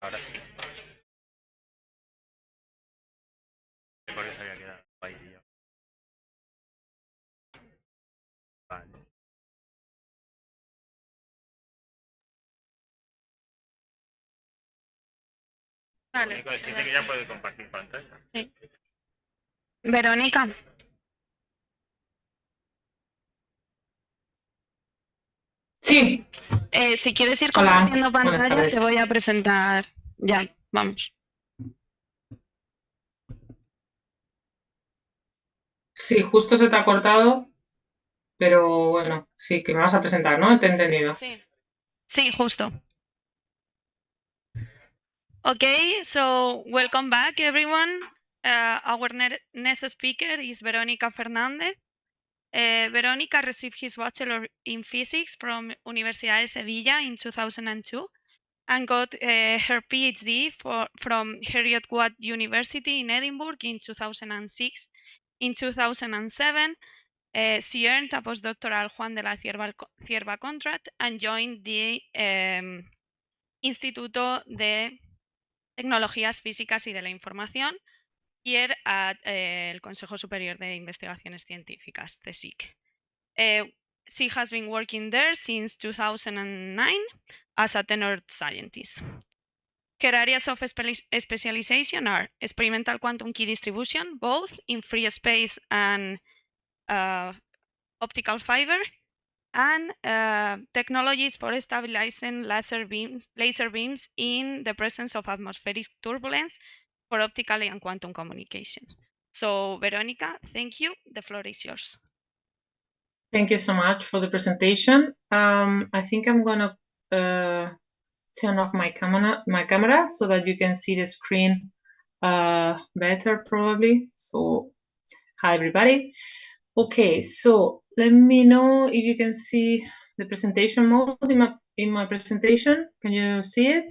Ahora sí. Por eso había quedado ahí yo. Vale. Vale. Único decirte que ya puede compartir pantalla. Sí. Verónica. Sí. Si quieres ir Hola, compartiendo buenas pantalla, tardes. te voy a presentar. Ya, vamos. Sí, justo se te ha cortado, pero bueno, sí, que me vas a presentar, ¿no? Te he entendido. Sí. Sí, justo. Okay, so welcome back, everyone. Our next speaker is Verónica Fernández. Verónica received his bachelor in physics from Universidad de Sevilla in 2002 and got her PhD from Heriot-Watt University in Edinburgh in 2006. In 2007, she earned a postdoctoral Juan de la Cierva contract and joined the Instituto de Tecnologías Físicas y de la Información here at el Consejo Superior de Investigaciones Científicas, CSIC. She has been working there since 2009 as a tenured scientist. Her areas of specialization are experimental quantum key distribution, both in free space and optical fiber, and technologies for stabilizing laser beams in the presence of atmospheric turbulence for optical and quantum communication. So, Verónica, thank you. The floor is yours. Thank you so much for the presentation. I think I'm gonna turn off my camera so that you can see the screen better, probably. So, hi everybody. Okay, so let me know if you can see the presentation mode in my presentation. Can you see it?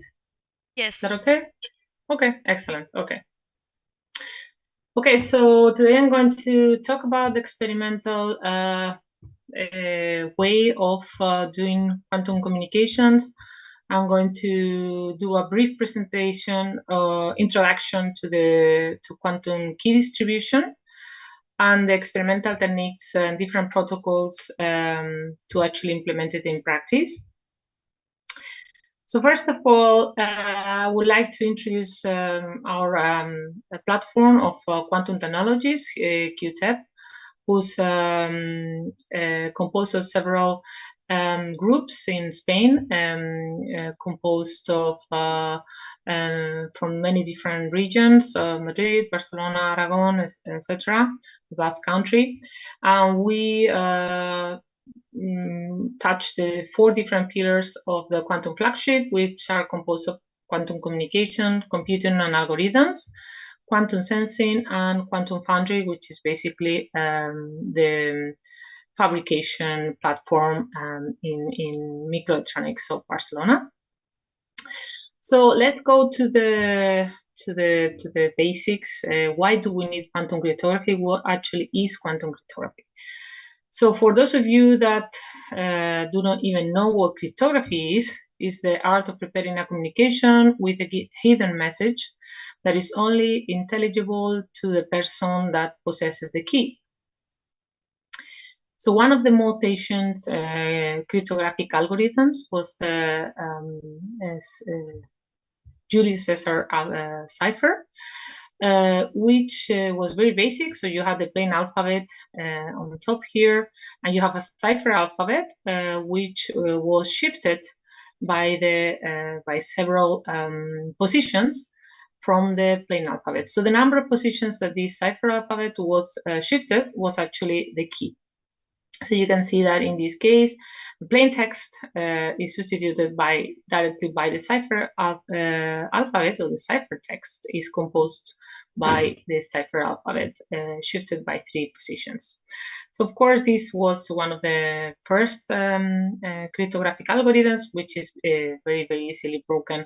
Yes. Is that okay? Okay, excellent. Okay. Okay, so today I'm going to talk about the experimental way of doing quantum communications. I'm going to do a brief presentation, introduction to quantum key distribution and the experimental techniques and different protocols to actually implement it in practice. So first of all, I would like to introduce our platform of quantum technologies, QTYR, who's composed of several groups in Spain, composed of from many different regions, Madrid, Barcelona, Aragon, etc., the Basque Country. And we touch the 4 different pillars of the quantum flagship, which are composed of quantum communication, computing, and algorithms, quantum sensing, and quantum foundry, which is basically the fabrication platform in microelectronics of Barcelona. So let's go to the basics. Why do we need quantum cryptography? What actually is quantum cryptography? So for those of you that do not even know what cryptography is the art of preparing a communication with a hidden message that is only intelligible to the person that possesses the key. So one of the most ancient cryptographic algorithms was the Julius Caesar cipher, which was very basic. So you have the plain alphabet on the top here, and you have a cipher alphabet, which was shifted by several positions from the plain alphabet. So the number of positions that this cipher alphabet was shifted was actually the key. So you can see that in this case, the plain text is substituted directly by the cipher alphabet, or the ciphertext is composed by the cipher alphabet, shifted by 3 positions. So of course, this was one of the first cryptographic algorithms, which is very, very easily broken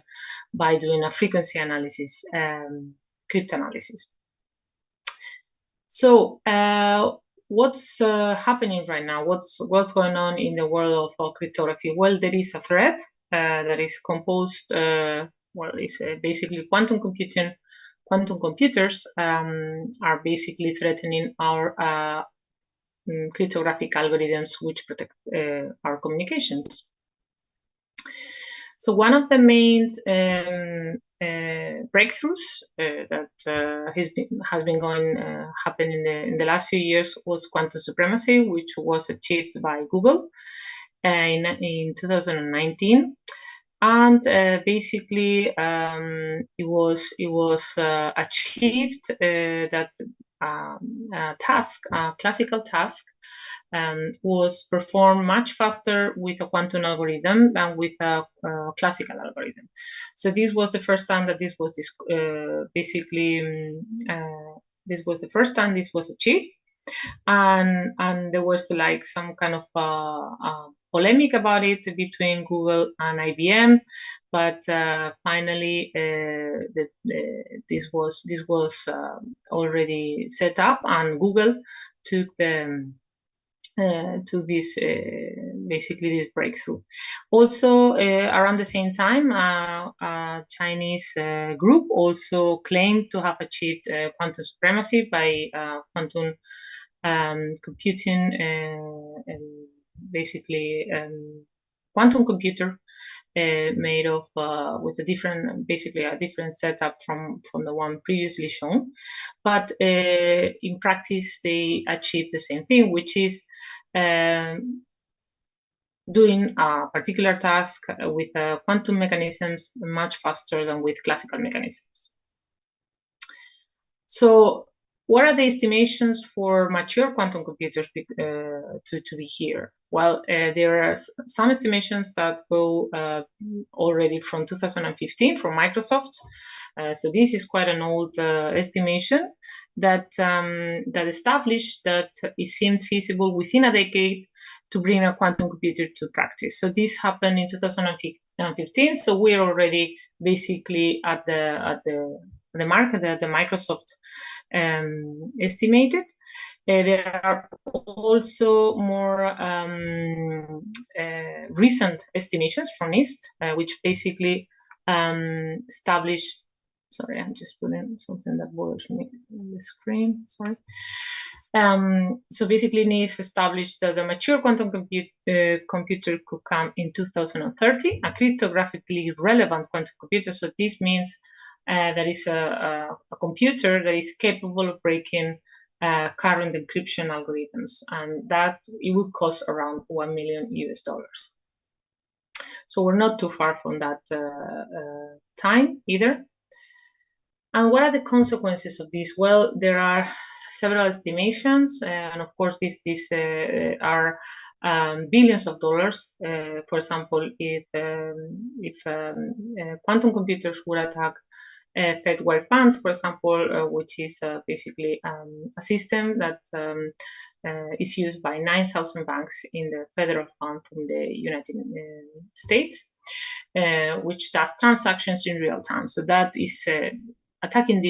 by doing a frequency analysis, cryptanalysis. So what's happening right now? What's going on in the world of cryptography? Well, there is a thread that is composed well, it's basically quantum computing. Quantum computers are basically threatening our cryptographic algorithms which protect our communications. So one of the main breakthroughs that has been going happening in the last few years was quantum supremacy, which was achieved by Google in 2019. And basically, it was achieved that a classical task, was performed much faster with a quantum algorithm than with a classical algorithm. So this was the first time that this was this was the first time this was achieved, and there was like some kind of polemic about it between Google and IBM, but finally this was already set up, and Google took to this basically this breakthrough. Also, around the same time, a Chinese group also claimed to have achieved quantum supremacy by quantum computing, basically quantum computer made of with a different setup from the one previously shown, but in practice they achieved the same thing, which is doing a particular task with quantum mechanisms much faster than with classical mechanisms. So what are the estimations for mature quantum computers to be here? Well, there are some estimations that go already from 2015 from Microsoft. So this is quite an old estimation that established that it seemed feasible within a decade to bring a quantum computer to practice. So this happened in 2015. So we're already basically at the mark that the Microsoft estimated. There are also more recent estimations from NIST, which basically establish. Sorry, I'm just putting something that bothers me on the screen. Sorry. So basically, NIST established that the mature quantum computer could come in 2030, a cryptographically relevant quantum computer. So this means that is a computer that is capable of breaking current encryption algorithms, and that it would cost around $1 million US. So we're not too far from that time either. And what are the consequences of this? Well, there are several estimations, and of course, these are billions of dollars. For example, if quantum computers would attack FedWire funds, for example, which is basically a system that is used by 9,000 banks in the federal fund from the United States, which does transactions in real time. So that is attacking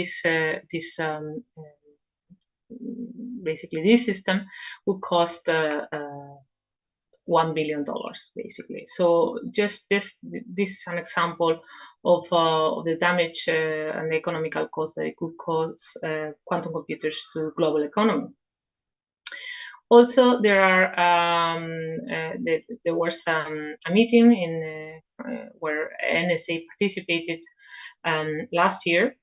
basically this system would cost $1 billion basically. So just this is an example of the damage and the economical cost that it could cause quantum computers to the global economy. Also, there was a meeting where NSA participated last year,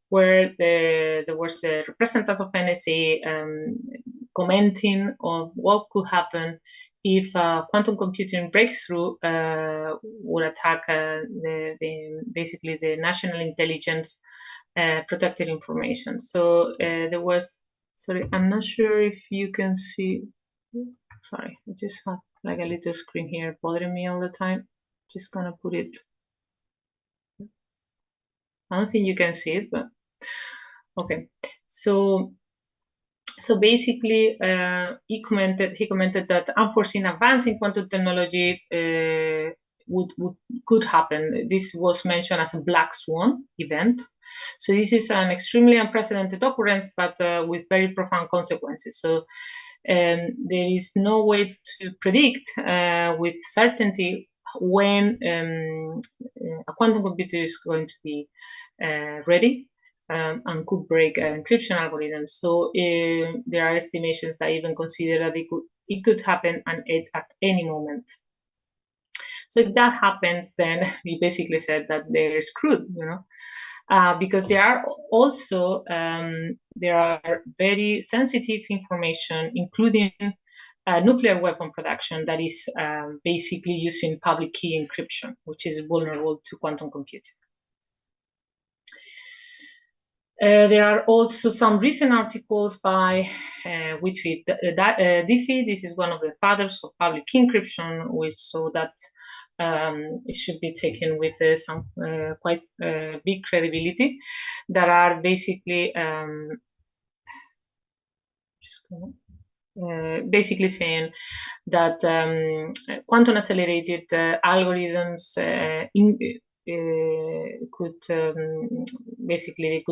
where there was the representative of NSA commenting on what could happen if quantum computing breakthrough would attack basically the national intelligence protected information. So there was. Sorry, I'm not sure if you can see. Sorry, I just have like a little screen here bothering me all the time. Just gonna put it. I don't think you can see it, but okay. So basically, he commented that unforeseen advance in quantum technology could happen. This was mentioned as a black swan event. So this is an extremely unprecedented occurrence, but with very profound consequences. So there is no way to predict with certainty when a quantum computer is going to be ready and could break encryption algorithms. So there are estimations that even consider that it could happen at any moment. So if that happens, then we basically said that they're screwed, because there are also there are very sensitive information, including nuclear weapon production, that is basically using public key encryption, which is vulnerable to quantum computing. There are also some recent articles by Whitfield Diffie. This is one of the fathers of public key encryption, which show that it should be taken with some quite big credibility, that are basically basically saying that quantum accelerated algorithms could basically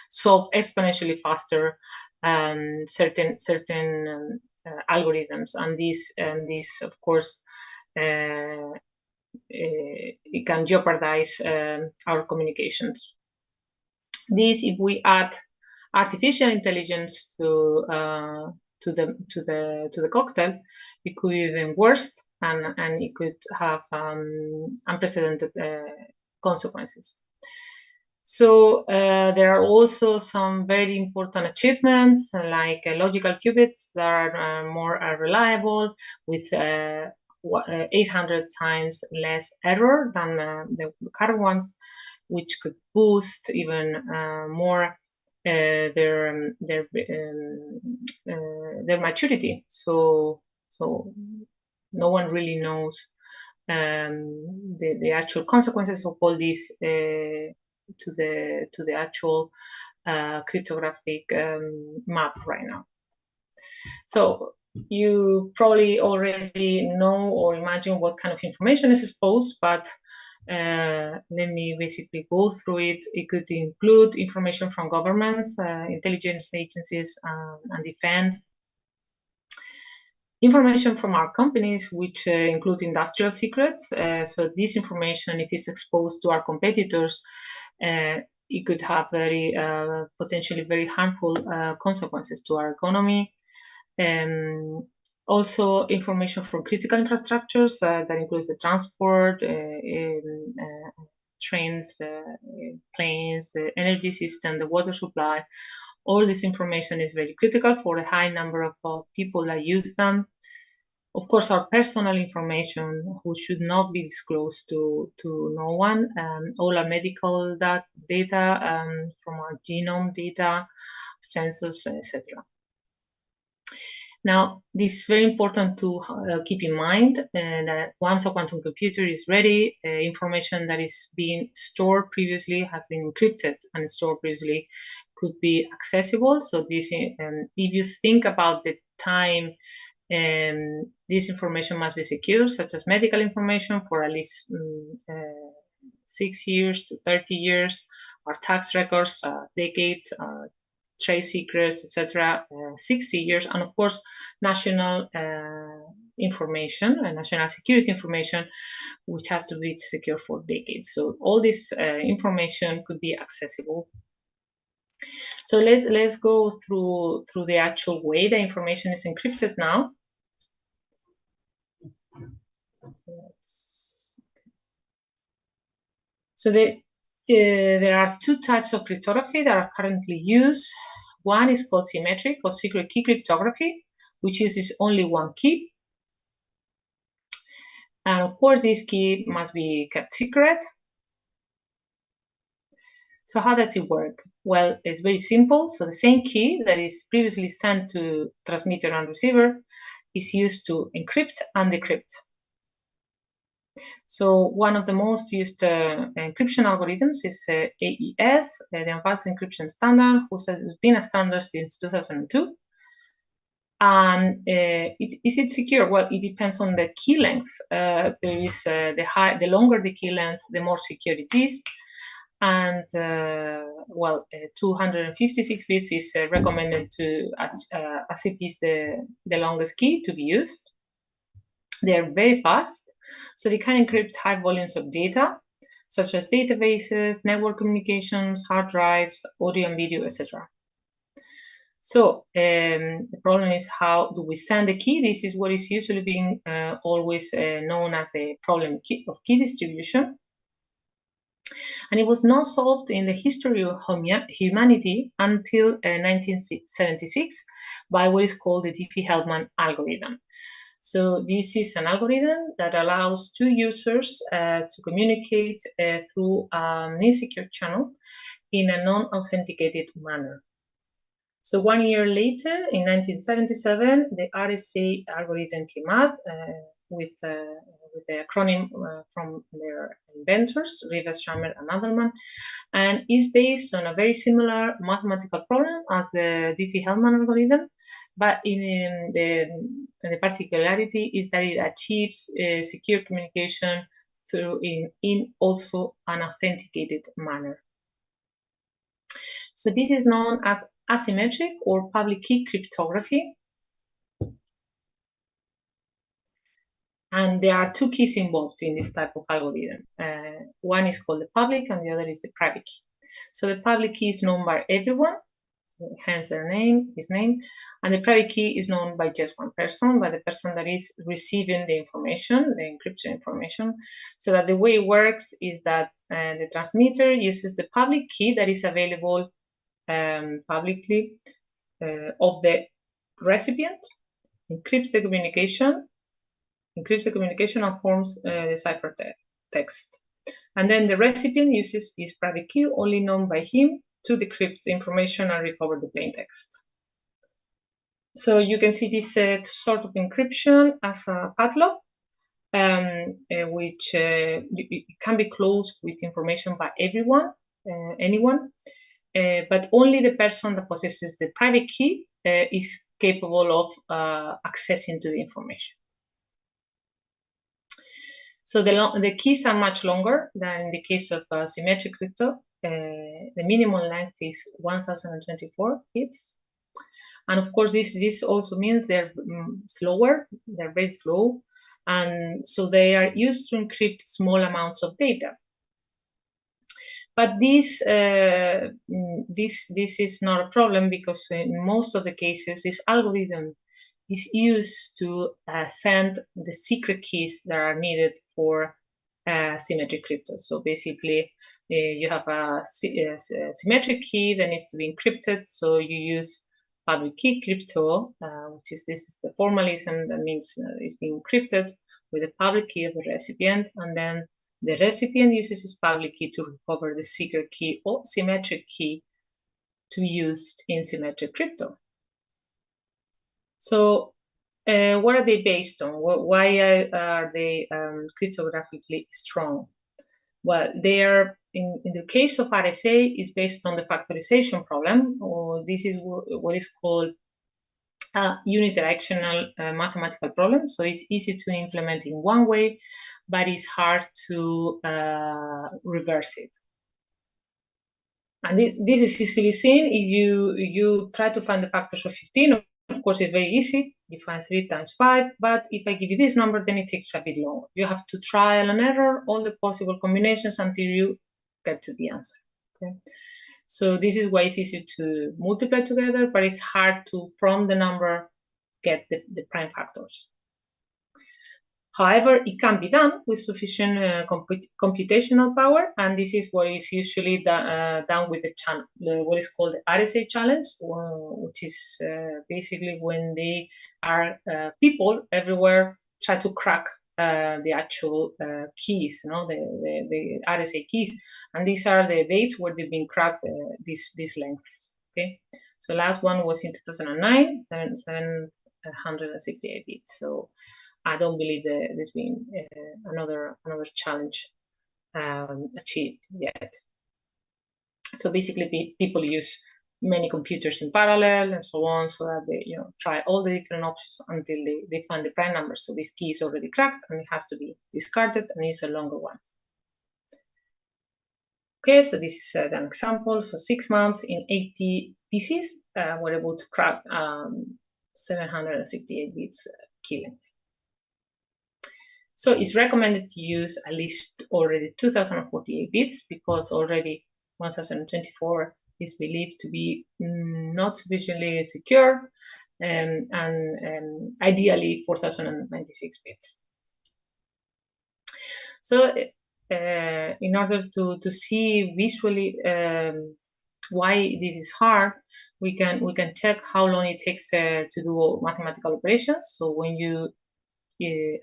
solve exponentially faster certain algorithms, and this of course it can jeopardize our communications. This, if we add artificial intelligence to the cocktail, it could be even worse, and it could have unprecedented consequences. So there are also some very important achievements, like logical qubits that are more reliable, with 800 times less error than the current ones, which could boost even more their maturity. So no one really knows the actual consequences of all this to the actual cryptographic math right now. So you probably already know or imagine what kind of information is exposed, but let me basically go through it. It could include information from governments, intelligence agencies, and defense. Information from our companies, which include industrial secrets. So this information, if it's exposed to our competitors, it could have potentially very harmful consequences to our economy. Also, information from critical infrastructures that includes the transport, trains, planes, the energy system, the water supply. All this information is very critical for a high number of people that use them. Of course, our personal information, who should not be disclosed to no one. All our medical data, from our genome data, census, etc. Now, this is very important to keep in mind that once a quantum computer is ready, information that is being stored previously has been encrypted, and stored previously could be accessible. So this, if you think about the time this information must be secure, such as medical information, for at least 6 years to 30 years, our tax records, decades, trade secrets, etc., 60 years, and of course, national information and national security information, which has to be secure for decades. So all this information could be accessible. So let's go through the actual way the information is encrypted now. So there are two types of cryptography that are currently used. One is called symmetric or secret key cryptography, which uses only one key. And of course, this key must be kept secret. So how does it work? Well, it's very simple. So the same key that is previously sent to transmitter and receiver is used to encrypt and decrypt. So one of the most used encryption algorithms is AES, the Advanced Encryption Standard, who's been a standard since 2002. And is it secure? Well, it depends on the key length. There is the longer the key length, the more secure it is. And 256 bits is recommended to, as it is the longest key to be used. They're very fast, so they can encrypt high volumes of data, such as databases, network communications, hard drives, audio and video, etc. So the problem is, how do we send the key? This is what is usually being always known as the problem of key distribution. And it was not solved in the history of humanity until 1976 by what is called the Diffie-Hellman algorithm. So this is an algorithm that allows two users to communicate through an insecure channel in a non-authenticated manner. So 1 year later, in 1977, the RSA algorithm came out with the acronym from their inventors, Rivers, Schramer, and Adelman, and is based on a very similar mathematical problem as the Diffie-Hellman algorithm, but the particularity is that it achieves secure communication through in also an authenticated manner. So this is known as asymmetric or public key cryptography. And there are two keys involved in this type of algorithm. One is called the public and the other is the private key. So the public key is known by everyone, hence their name, his name, and the private key is known by just one person, by the person that is receiving the information, the encrypted information. So that the way it works is that the transmitter uses the public key that is available publicly of the recipient, encrypts the communication and forms the cipher text. And then the recipient uses his private key, only known by him, to decrypt the information and recover the plain text. So you can see this sort of encryption as a padlock, which it can be closed with information by anyone, but only the person that possesses the private key is capable of accessing to the information. So the keys are much longer than in the case of symmetric crypto. The minimum length is 1024 bits. And of course, this also means they're slower, they're very slow. And so they are used to encrypt small amounts of data. But this is not a problem, because in most of the cases, this algorithm is used to send the secret keys that are needed for symmetric crypto. So basically, you have a symmetric key that needs to be encrypted. So you use public key crypto, this is the formalism that means it's being encrypted with the public key of the recipient, and then the recipient uses his public key to recover the secret key or symmetric key to be used in symmetric crypto. So what are they based on? Why are they cryptographically strong? Well, they are, in the case of RSA, is based on the factorization problem, or this is what is called a unidirectional mathematical problem. So it's easy to implement in one way, but it's hard to reverse it. And this is easily seen if you try to find the factors of 15. Of course, it's very easy. You find 3 times 5, but if I give you this number, then it takes a bit longer. You have to trial and error all the possible combinations until you get to the answer. Okay? So this is why it's easy to multiply together, but it's hard to, from the number, get the prime factors. However, it can be done with sufficient computational power, and this is what is usually done with what is called the RSA challenge, which is basically when they are people everywhere try to crack the actual keys, the RSA keys, and these are the dates where they've been cracked, these lengths. Okay, so last one was in 2009, 768 bits. So I don't believe there's been another challenge achieved yet. So basically, people use many computers in parallel and so on, so that they try all the different options until they find the prime number. So this key is already cracked and it has to be discarded and use a longer one. Okay, so this is an example. So 6 months in 80 pieces, we're able to crack 768 bits key length. So it's recommended to use at least already 2048 bits, because already 1024 is believed to be not sufficiently secure, and ideally 4096 bits. So in order to see visually why this is hard, we can check how long it takes to do mathematical operations. So when you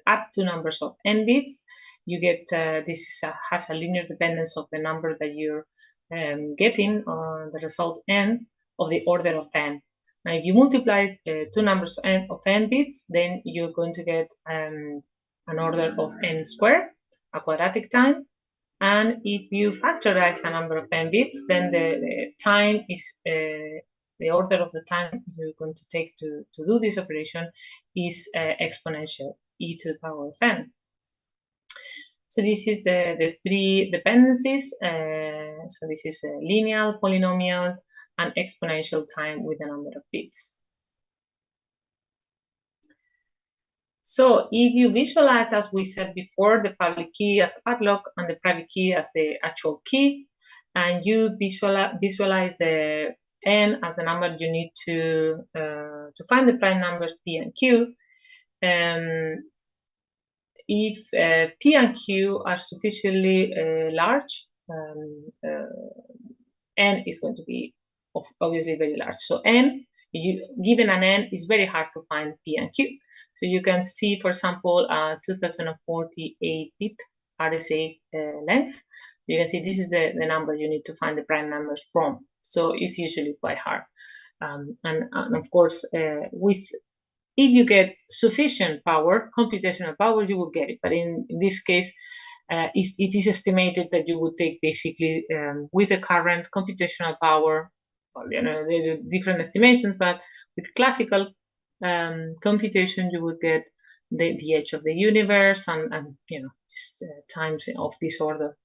add two numbers of n bits, you get this has a linear dependence of the number that you're getting on the result n of the order of n. Now, if you multiply two numbers of n bits, then you're going to get an order of n squared, a quadratic time. And if you factorize a number of n bits, then the time is the order of the time you're going to take to do this operation is exponential, e to the power of n. So this is the three dependencies. So this is a linear, polynomial, and exponential time with the number of bits. So if you visualize, as we said before, the public key as a padlock and the private key as the actual key, and you visualize the n as the number you need to find the prime numbers p and q, if p and q are sufficiently large, n is going to be obviously very large. So n, given an n, is very hard to find p and q. So you can see, for example, 2048-bit RSA length. You can see this is the number you need to find the prime numbers from. So it's usually quite hard. And of course, if you get sufficient power, computational power, you will get it. But in this case, it is estimated that you would take basically with the current computational power, well, there are different estimations, but with classical computation, you would get the edge of the universe and just, times of this order.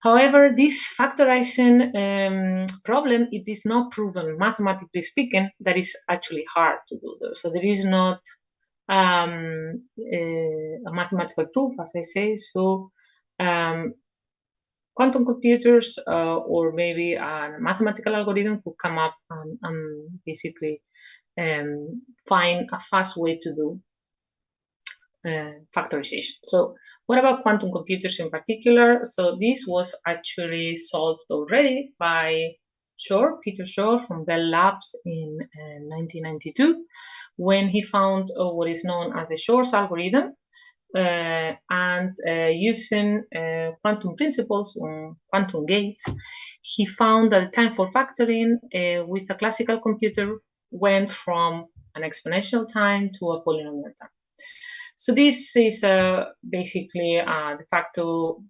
However, this factorizing problem, it is not proven, mathematically speaking, that is actually hard to do. So there is not a mathematical proof, as I say. So quantum computers or maybe a mathematical algorithm could come up and basically find a fast way to do factorization. So what about quantum computers in particular? So this was actually solved already by Peter Shor from Bell Labs in 1992, when he found what is known as the Shor's algorithm, and using quantum principles on quantum gates, he found that the time for factoring with a classical computer went from an exponential time to a polynomial time. So this is basically de facto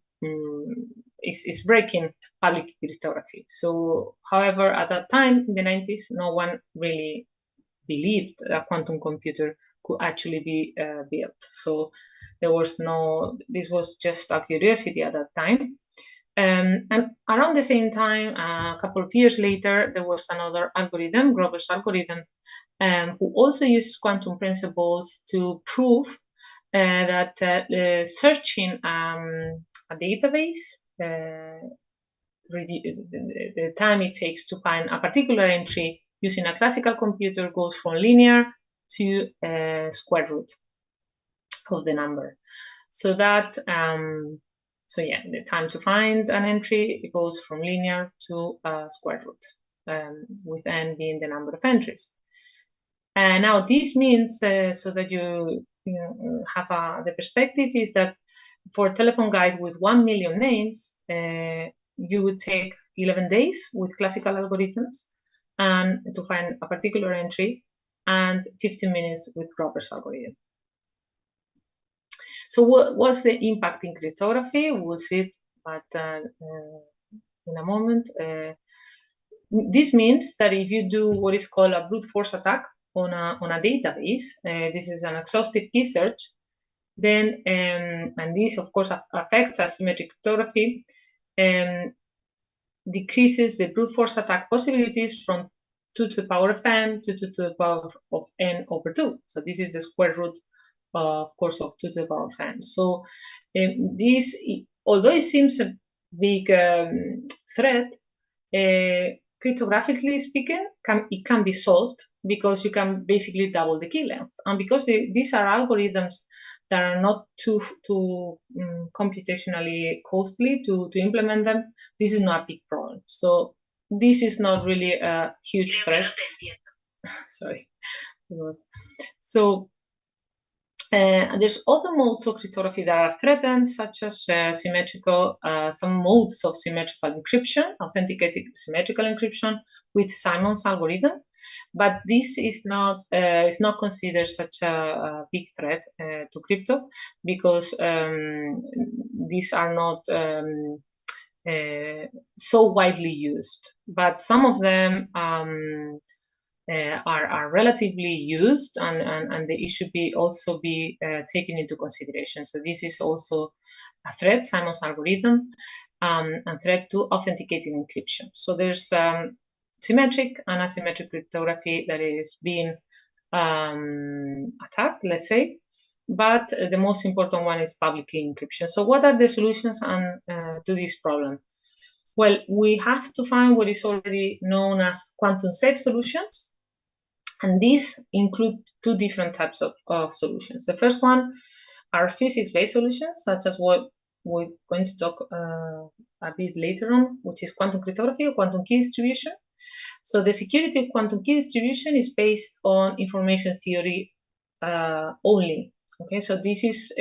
is breaking public cryptography. So, however, at that time in the 90s, no one really believed a quantum computer could actually be built. So there was this was just a curiosity at that time. And around the same time, a couple of years later, there was another algorithm, Grover's algorithm, who also uses quantum principles to prove that searching a database, the time it takes to find a particular entry using a classical computer goes from linear to square root of the number. So that, so yeah, the time to find an entry, it goes from linear to square root, with n being the number of entries. And now this means, so that you have the perspective, is that for telephone guides with 1 million names, you would take 11 days with classical algorithms and to find a particular entry, and 15 minutes with Grover's algorithm. So what was the impact in cryptography? We'll see it in a moment. This means that if you do what is called a brute force attack on a database, this is an exhaustive key search, then, and this of course affects asymmetric cryptography, decreases the brute force attack possibilities from 2 to the power of n to 2 to the power of n over 2. So this is the square root of course, of 2 to the power of n. So this, although it seems a big threat, cryptographically speaking, it can be solved because you can basically double the key length. And because these are algorithms that are not too computationally costly to implement them, this is not a big problem. So this is not really a huge threat. Sorry. So there's other modes of cryptography that are threatened, such as some modes of symmetrical encryption, authenticated symmetrical encryption with Simon's algorithm. But this is not considered such a big threat to crypto because these are not so widely used. But some of them are relatively used, and they should also be taken into consideration. So this is also a threat, Simon's algorithm, and threat to authenticating encryption. So there's symmetric and asymmetric cryptography that is being attacked, let's say, but the most important one is public key encryption. So what are the solutions to this problem? Well, we have to find what is already known as quantum safe solutions. And these include 2 different types of solutions. The first one are physics-based solutions, such as what we're going to talk a bit later on, which is quantum cryptography or quantum key distribution. So the security of quantum key distribution is based on information theory only. Okay, so this is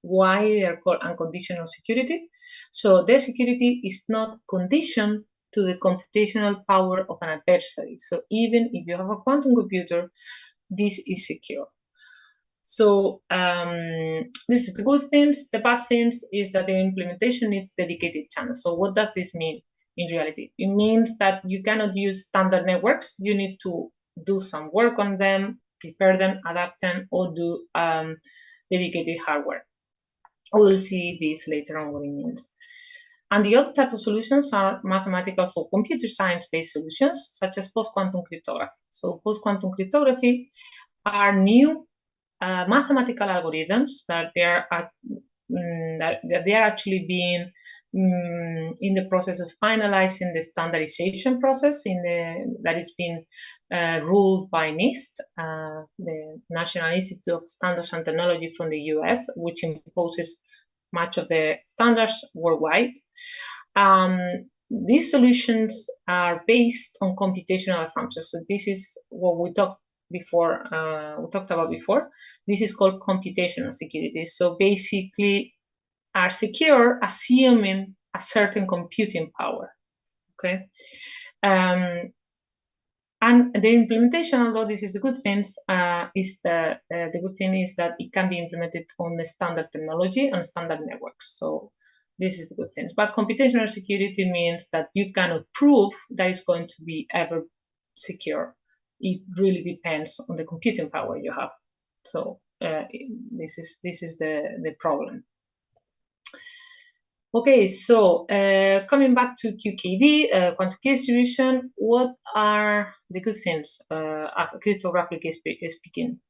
why they are called unconditional security. So the security is not conditioned to the computational power of an adversary. So even if you have a quantum computer, this is secure. So this is the good things. The bad things is that the implementation needs dedicated channels. So what does this mean in reality? It means that you cannot use standard networks. You need to do some work on them, prepare them, adapt them, or do dedicated hardware. We'll see this later on what it means. And the other type of solutions are mathematical, so computer science-based solutions, such as post-quantum cryptography. So post-quantum cryptography are new mathematical algorithms that they are actually being in the process of finalizing the standardization process that is being ruled by NIST, the National Institute of Standards and Technology from the US, which imposes much of the standards worldwide. These solutions are based on computational assumptions. So this is what we talked about before. This is called computational security. So basically are secure assuming a certain computing power. Okay. And the implementation, although this is a good thing, the good thing is that it can be implemented on the standard technology and standard networks. So this is the good thing. But computational security means that you cannot prove that it's going to be ever secure. It really depends on the computing power you have. So this is the problem. Okay, so coming back to QKD, quantum key distribution, what are the good things as cryptographically speaking?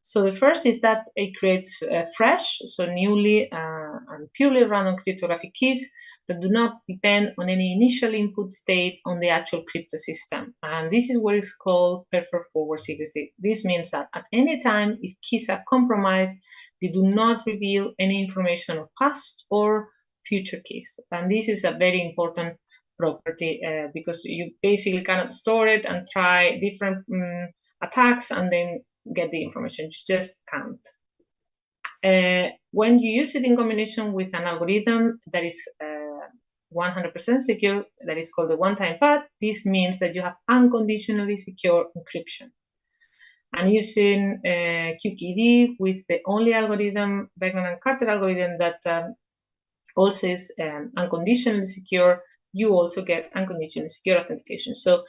So the first is that it creates fresh, so newly and purely random cryptographic keys that do not depend on any initial input state on the actual crypto system. And this is what is called perfect forward secrecy. This means that at any time, if keys are compromised, they do not reveal any information of past or future keys. And this is a very important property because you basically cannot store it and try different attacks and then get the information. You just can't. When you use it in combination with an algorithm that is 100% secure, that is called the one-time path, this means that you have unconditionally secure encryption. And using QKD with the only algorithm, Beckman and Carter algorithm, that also is unconditionally secure, you also get unconditionally secure authentication. So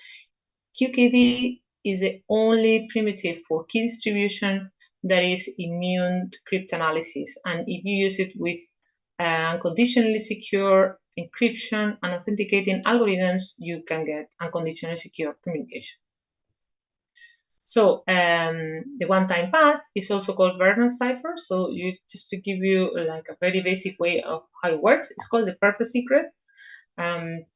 QKD is the only primitive for key distribution that is immune to cryptanalysis. And if you use it with unconditionally secure encryption and authenticating algorithms, you can get unconditionally secure communication. So the one-time path is also called Vernon's cipher. So just to give you like a very basic way of how it works, it's called the perfect secret. And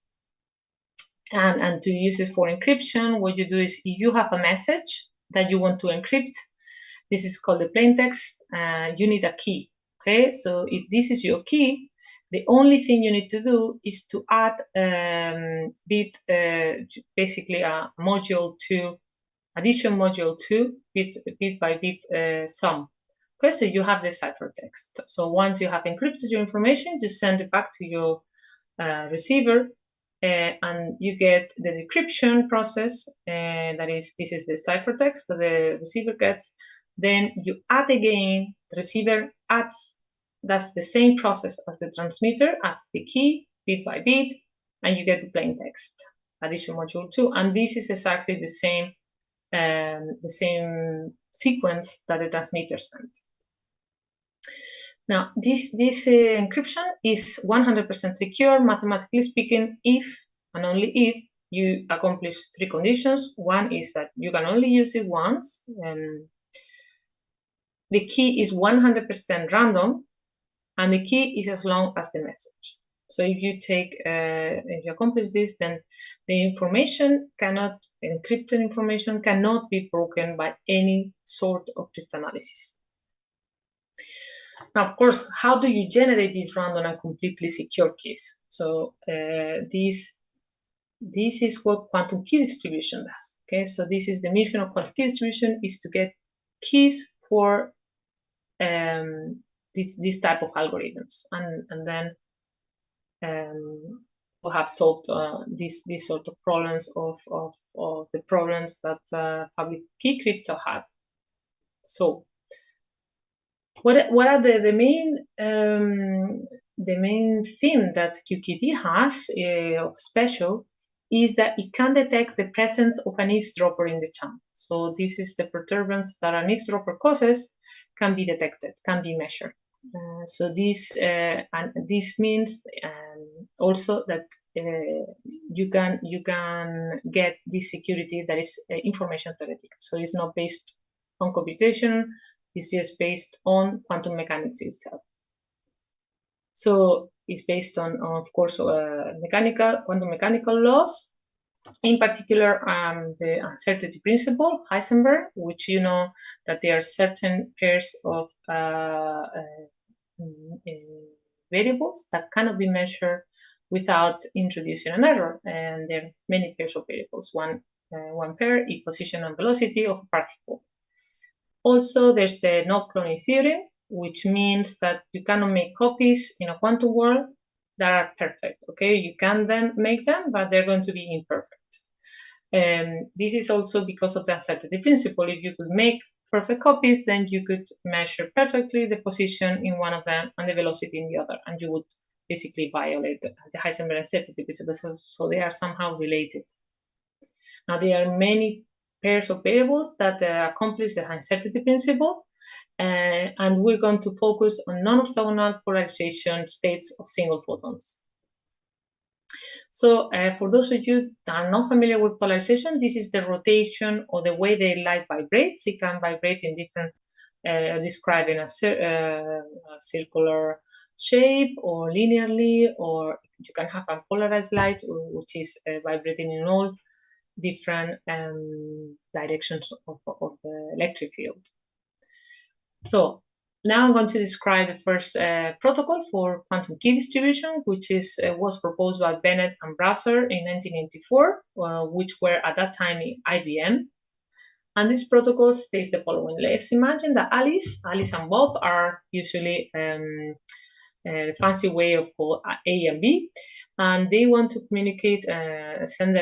to use it for encryption, what you do is if you have a message that you want to encrypt, this is called the plain text, you need a key. Okay, so if this is your key, the only thing you need to do is to add basically a module 2, addition module 2, bit by bit sum. Okay, so you have the ciphertext. So once you have encrypted your information, you send it back to your receiver, and you get the decryption process. This is the ciphertext that the receiver gets. Then you add again, the receiver adds, that's the same process as the transmitter, adds the key bit by bit, and you get the plain text, addition module 2. And this is exactly the same sequence that the transmitter sends. Now, this encryption is 100% secure, mathematically speaking, if and only if you accomplish 3 conditions. One is that you can only use it once. The key is 100% random, and the key is as long as the message. So if you accomplish this, then the information encrypted information cannot be broken by any sort of cryptanalysis. Now, of course, how do you generate these random and completely secure keys? So this is what quantum key distribution does. Okay, so this is the mission of quantum key distribution, is to get keys for this type of algorithms, and then we have solved these sort of problems of the problems that public key crypto had. So what are the main thing that QKD has of special is that it can detect the presence of an eavesdropper in the channel. So this is the perturbance that an eavesdropper causes can be detected, can be measured. So this means also that you can get this security that is information theoretic. So it's not based on computation, it's just based on quantum mechanics itself. So it's based on of course, quantum mechanical laws. In particular, the uncertainty principle, Heisenberg, which you know that there are certain pairs of variables that cannot be measured without introducing an error. And there are many pairs of variables. One pair is position and velocity of a particle. Also, there's the no-cloning theorem, which means that you cannot make copies in a quantum world that are perfect. Okay, you can then make them, but they're going to be imperfect. This is also because of the uncertainty principle. If you could make perfect copies, then you could measure perfectly the position in one of them and the velocity in the other, and you would basically violate the Heisenberg uncertainty principle. So they are somehow related. Now, there are many pairs of variables that accomplish the uncertainty principle, and we're going to focus on non-orthogonal polarization states of single photons. So for those of you that are not familiar with polarization, this is the rotation or the way the light vibrates. It can vibrate in different, describing a circular shape or linearly, or you can have a polarized light, which is vibrating in all different directions of the electric field. So now I'm going to describe the first protocol for quantum key distribution, which was proposed by Bennett and Brasser in 1984, which were at that time in IBM. And this protocol states the following. Let's imagine that Alice and Bob are usually the fancy way of call A and B, and they want to communicate, send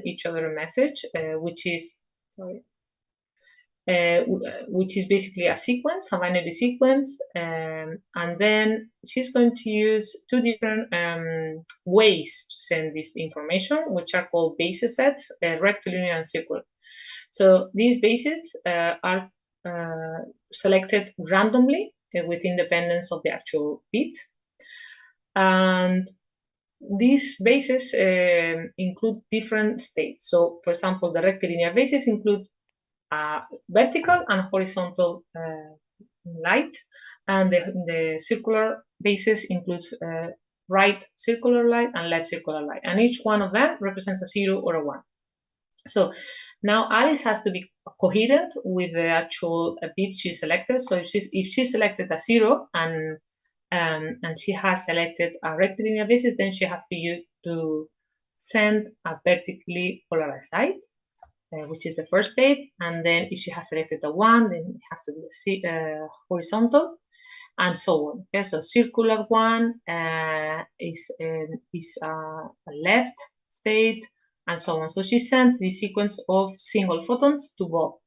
each other a message, which is basically a sequence, a binary sequence, and then she's going to use 2 different ways to send this information, which are called basis sets, rectilinear and circular. So these bases are selected randomly with independence of the actual bit, and these bases include different states. So, for example, the rectilinear bases include vertical and horizontal light, and the circular bases includes right circular light and left circular light, and each one of them represents a 0 or a 1. So now Alice has to be coherent with the actual bit she selected. So if she selected a 0 and she has selected a rectilinear basis, then she has to send a vertically polarized light, which is the first state. And then if she has selected a 1, then it has to be horizontal, and so on. Okay, so circular one is a left state, and so on. So she sends the sequence of single photons to Bob.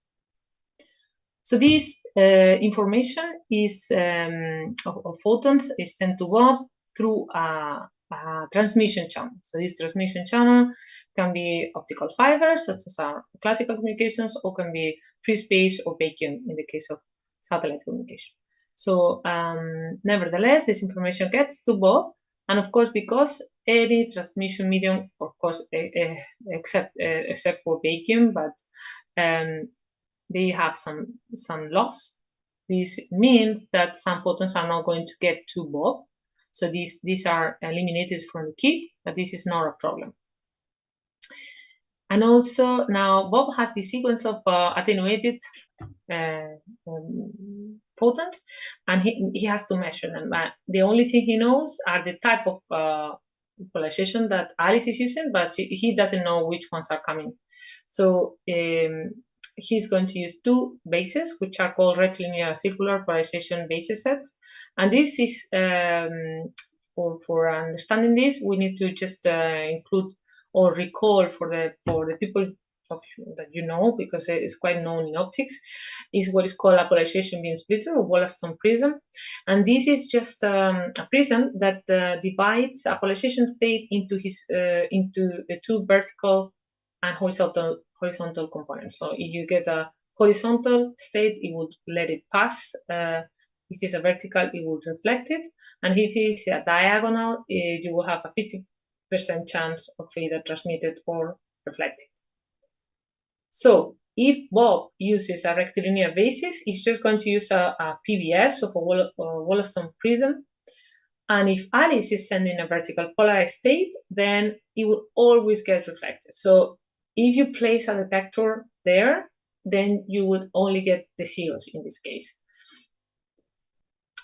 So this information is of photons is sent to Bob through a transmission channel. So this transmission channel can be optical fibers, such as our classical communications, or can be free space or vacuum in the case of satellite communication. So nevertheless, this information gets to Bob, and of course, because any transmission medium, of course, except for vacuum, but they have some loss. This means that some photons are not going to get to Bob. So these are eliminated from the kit, but this is not a problem. And also now Bob has the sequence of attenuated photons, and he has to measure them. But the only thing he knows are the type of polarization that Alice is using, but he doesn't know which ones are coming. So he's going to use two bases, which are called rectilinear circular polarization basis sets. And this is, for understanding this, we need to just include or recall for the people that you know, because it's quite known in optics, is what is called a polarization beam splitter or Wollaston prism. And this is just a prism that divides a polarization state into the two vertical and horizontal components. So if you get a horizontal state, it would let it pass. If it's a vertical, it would reflect it. And if it's a diagonal, you will have a 50% chance of either transmitted or reflected. So if Bob uses a rectilinear basis, it's just going to use a PBS of a Wollaston prism. And if Alice is sending a vertical polarized state, then it will always get reflected. So if you place a detector there, then you would only get the zeros in this case.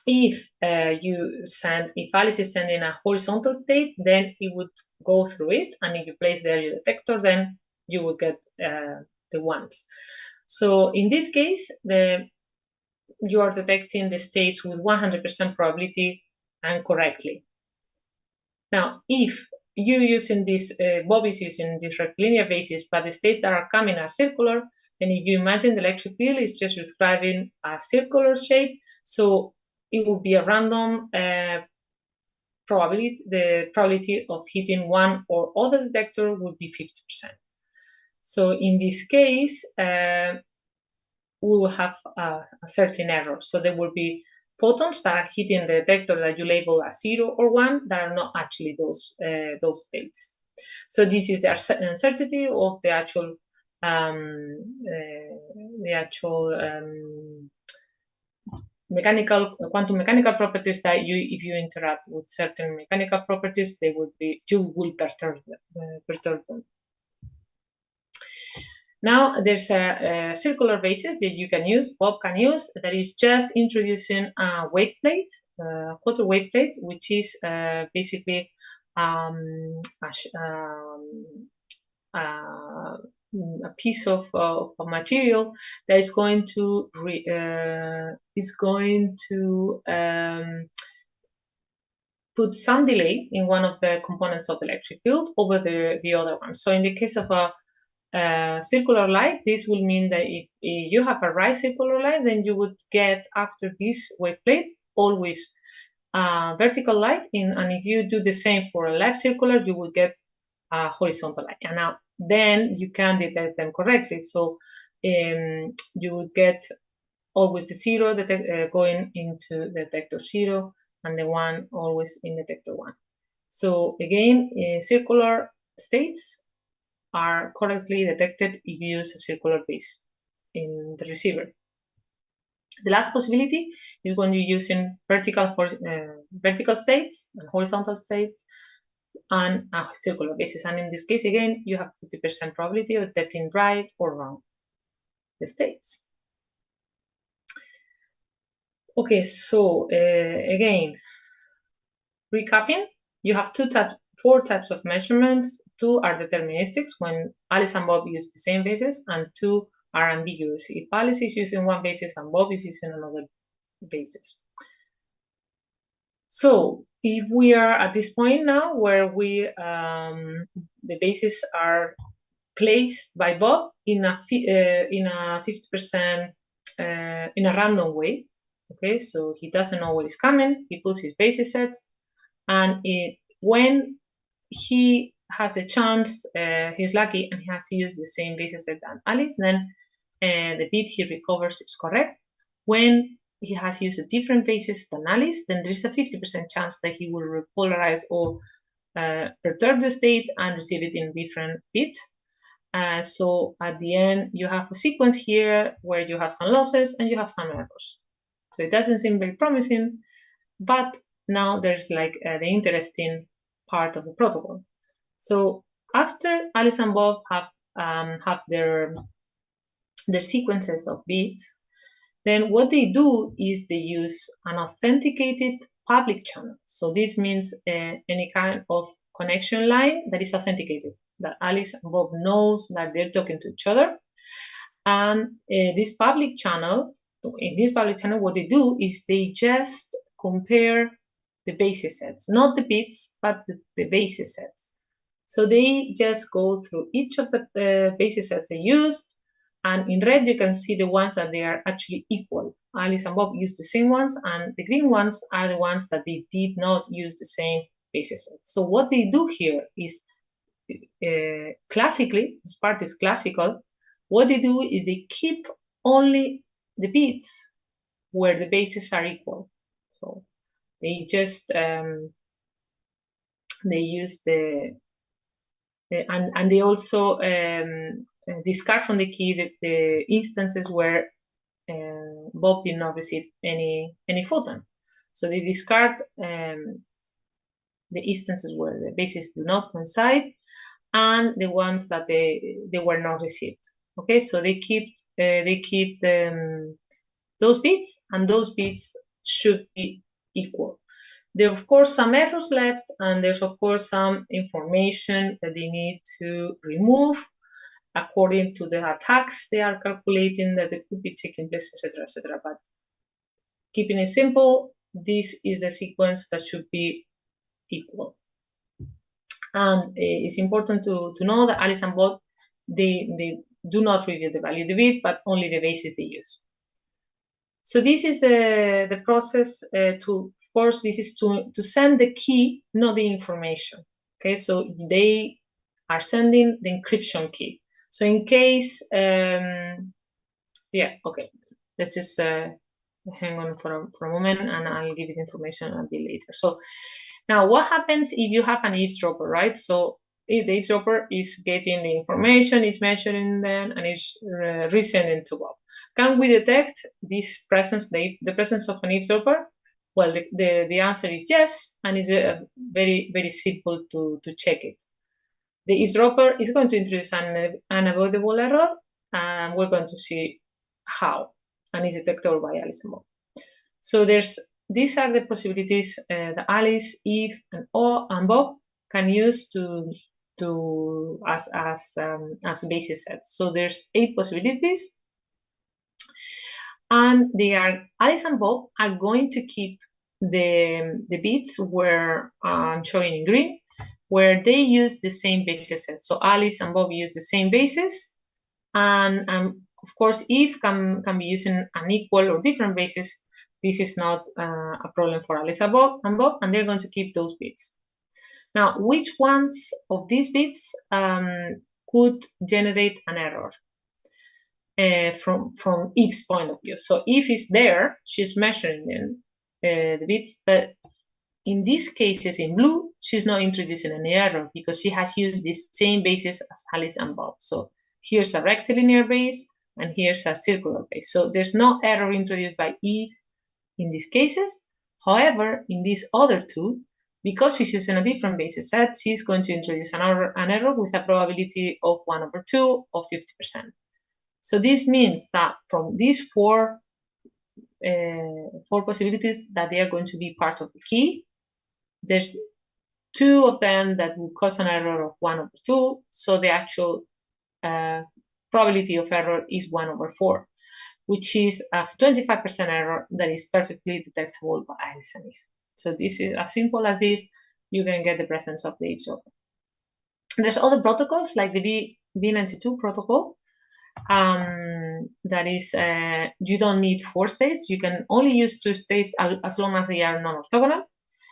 If Alice is sending a horizontal state, then it would go through it. And if you place there your detector, then you will get the ones. So in this case, you are detecting the states with 100% probability and correctly. Now, if you using this, Bob is using this rectilinear basis, but the states that are coming are circular, then if you imagine the electric field is just describing a circular shape, so it will be a random probability. The probability of hitting one or other detector would be 50%. So in this case, we will have a certain error. So there will be photons that are hitting the detector that you label as 0 or 1 that are not actually those states. So this is the uncertainty of the actual quantum mechanical properties that if you interact with certain mechanical properties, you will perturb them. Now there's a circular basis that you can use, Bob can use, that is just introducing a wave plate, a quarter wave plate, which is basically a piece of material that is going to put some delay in one of the components of the electric field over the other one. So in the case of a circular light, this will mean that if you have a right circular light, then you would get after this wave plate always vertical light, and if you do the same for a left circular, you will get a horizontal light. And now then you can detect them correctly. So you would get always the 0 going into detector 0 and the 1 always in detector 1. So again, circular states are correctly detected if you use a circular base in the receiver. The last possibility is when you're using vertical states and horizontal states and circular bases. And in this case, again, you have 50% probability of detecting right or wrong the states. Okay, so again, recapping, you have four types of measurements. Two are deterministics when Alice and Bob use the same basis, and two are ambiguous if Alice is using one basis and Bob is using another basis. So if we are at this point now where we the bases are placed by Bob in a 50% in a random way. Okay, so he doesn't know what is coming. He puts his basis sets, and when he has the chance, he's lucky, and he has to use the same basis set than Alice, then the bit he recovers is correct. When he has used a different basis than Alice, then there is a 50% chance that he will repolarize or perturb the state and receive it in different bit. So at the end, you have a sequence here where you have some losses and you have some errors. So it doesn't seem very promising, but now there's like the interesting part of the protocol. So after Alice and Bob have their sequences of bits, then what they do is they use an authenticated public channel. So this means any kind of connection line that is authenticated, that Alice and Bob knows that they're talking to each other. And in this public channel, what they do is they just compare the basis sets, not the bits, but the basis sets. So they just go through each of the basis sets they used, and in red you can see the ones that they are actually equal. Alice and Bob used the same ones, and the green ones are the ones that they did not use the same basis sets. So what they do here is classically, this part is classical, what they do is they keep only the bits where the bases are equal. So they just they use and they also discard from the key the instances where Bob did not receive any photon. So they discard the instances where the bases do not coincide and the ones that they were not received. Okay, so they keep those bits, and those bits should be equal. There are, of course, some errors left, and there's, of course, some information that they need to remove according to the attacks they are calculating that they could be taking place, etc., etc. But keeping it simple, this is the sequence that should be equal. And it's important to know that Alice and Bob, they do not reveal the value of the bit, but only the basis they use. So this is the process of course, this is to send the key, not the information. Okay, so they are sending the encryption key. So in case, yeah, okay, let's just hang on for a moment, and I'll give it information a bit later. So now what happens if you have an eavesdropper, right? So if the eavesdropper is getting the information, is measuring them, and is resending to Bob. Can we detect this presence, the presence of an eavesdropper? Well, the answer is yes, and it's very, very simple to check it. The eavesdropper is going to introduce an unavoidable error, and we're going to see how, and it's detectable by Alice and Bob. So these are the possibilities that Alice, Eve, and Bob can use as basis sets. So there's 8 possibilities, and Alice and Bob are going to keep the bits where I'm showing in green, where they use the same basis set. So Alice and Bob use the same basis, and of course, Eve can be using an equal or different basis. This is not a problem for Alice and Bob, and they're going to keep those bits. Now, which ones of these bits could generate an error from Eve's point of view? So Eve is there, she's measuring the bits, but in these cases in blue, she's not introducing any error because she has used the same basis as Alice and Bob. So here's a rectilinear base and here's a circular base. So there's no error introduced by Eve in these cases. However, in these other two, because she's using a different basis set, she's going to introduce an error with a probability of 1/2 of 50%. So this means that from these four possibilities that they are going to be part of the key, there's two of them that will cause an error of 1/2. So the actual probability of error is 1/4, which is a 25% error that is perfectly detectable by Alice and Eve. So this is as simple as this. You can get the presence of the eavesdropper. There's other protocols like the V92 protocol. That is, you don't need 4 states. You can only use 2 states as long as they are non-orthogonal.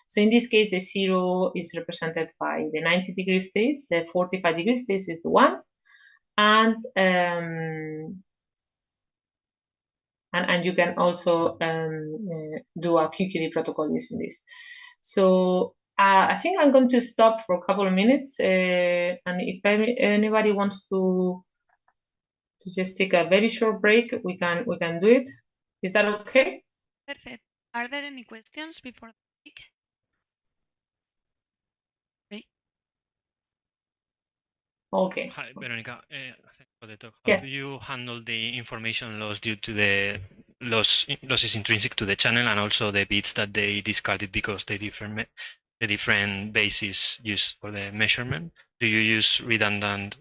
So in this case, the 0 is represented by the 90-degree states. The 45-degree states is the 1. And you can also do a QQD protocol using this. So I think I'm going to stop for a couple of minutes. And if anybody wants to just take a very short break, we can do it. Is that okay? Perfect. Are there any questions before the break? Okay. Hi, Veronica. Thanks for the talk. How Yes. do you handle the information loss due to the losses intrinsic to the channel and also the bits that they discarded because the different bases used for the measurement? Do you use redundant,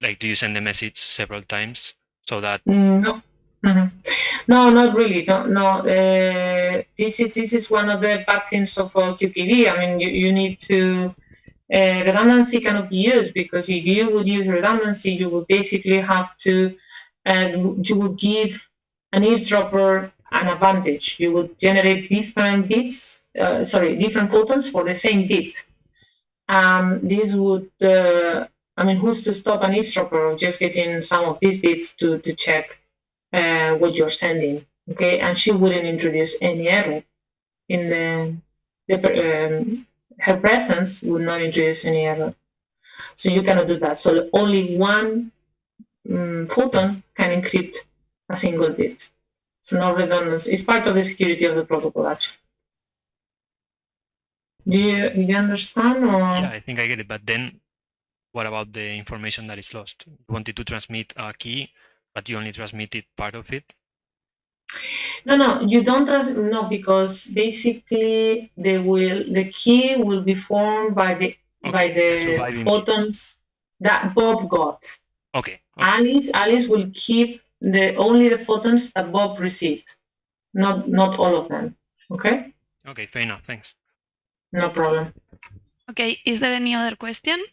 like do you send the message several times so that? No. No, not really. No. This is one of the bad things of QKD. I mean, you need to. Redundancy cannot be used because if you would use redundancy, you would basically have to, you would give an eavesdropper an advantage. You would generate different bits, different photons for the same bit. This would, I mean, who's to stop an eavesdropper just getting some of these bits to check what you're sending, okay? And she wouldn't introduce any error in her presence would not introduce any error. So you cannot do that. So only one photon can encrypt a single bit. So no redundancy. It's part of the security of the protocol, actually. Do you understand? Or? Yeah, I think I get it. But then what about the information that is lost? You wanted to transmit a key, but you only transmitted part of it? No, you don't no, because basically the key will be formed by the photons that Bob got. Okay. Alice will keep only the photons that Bob received, not all of them. Okay? Okay, fair enough. Thanks. No problem. Okay, is there any other question?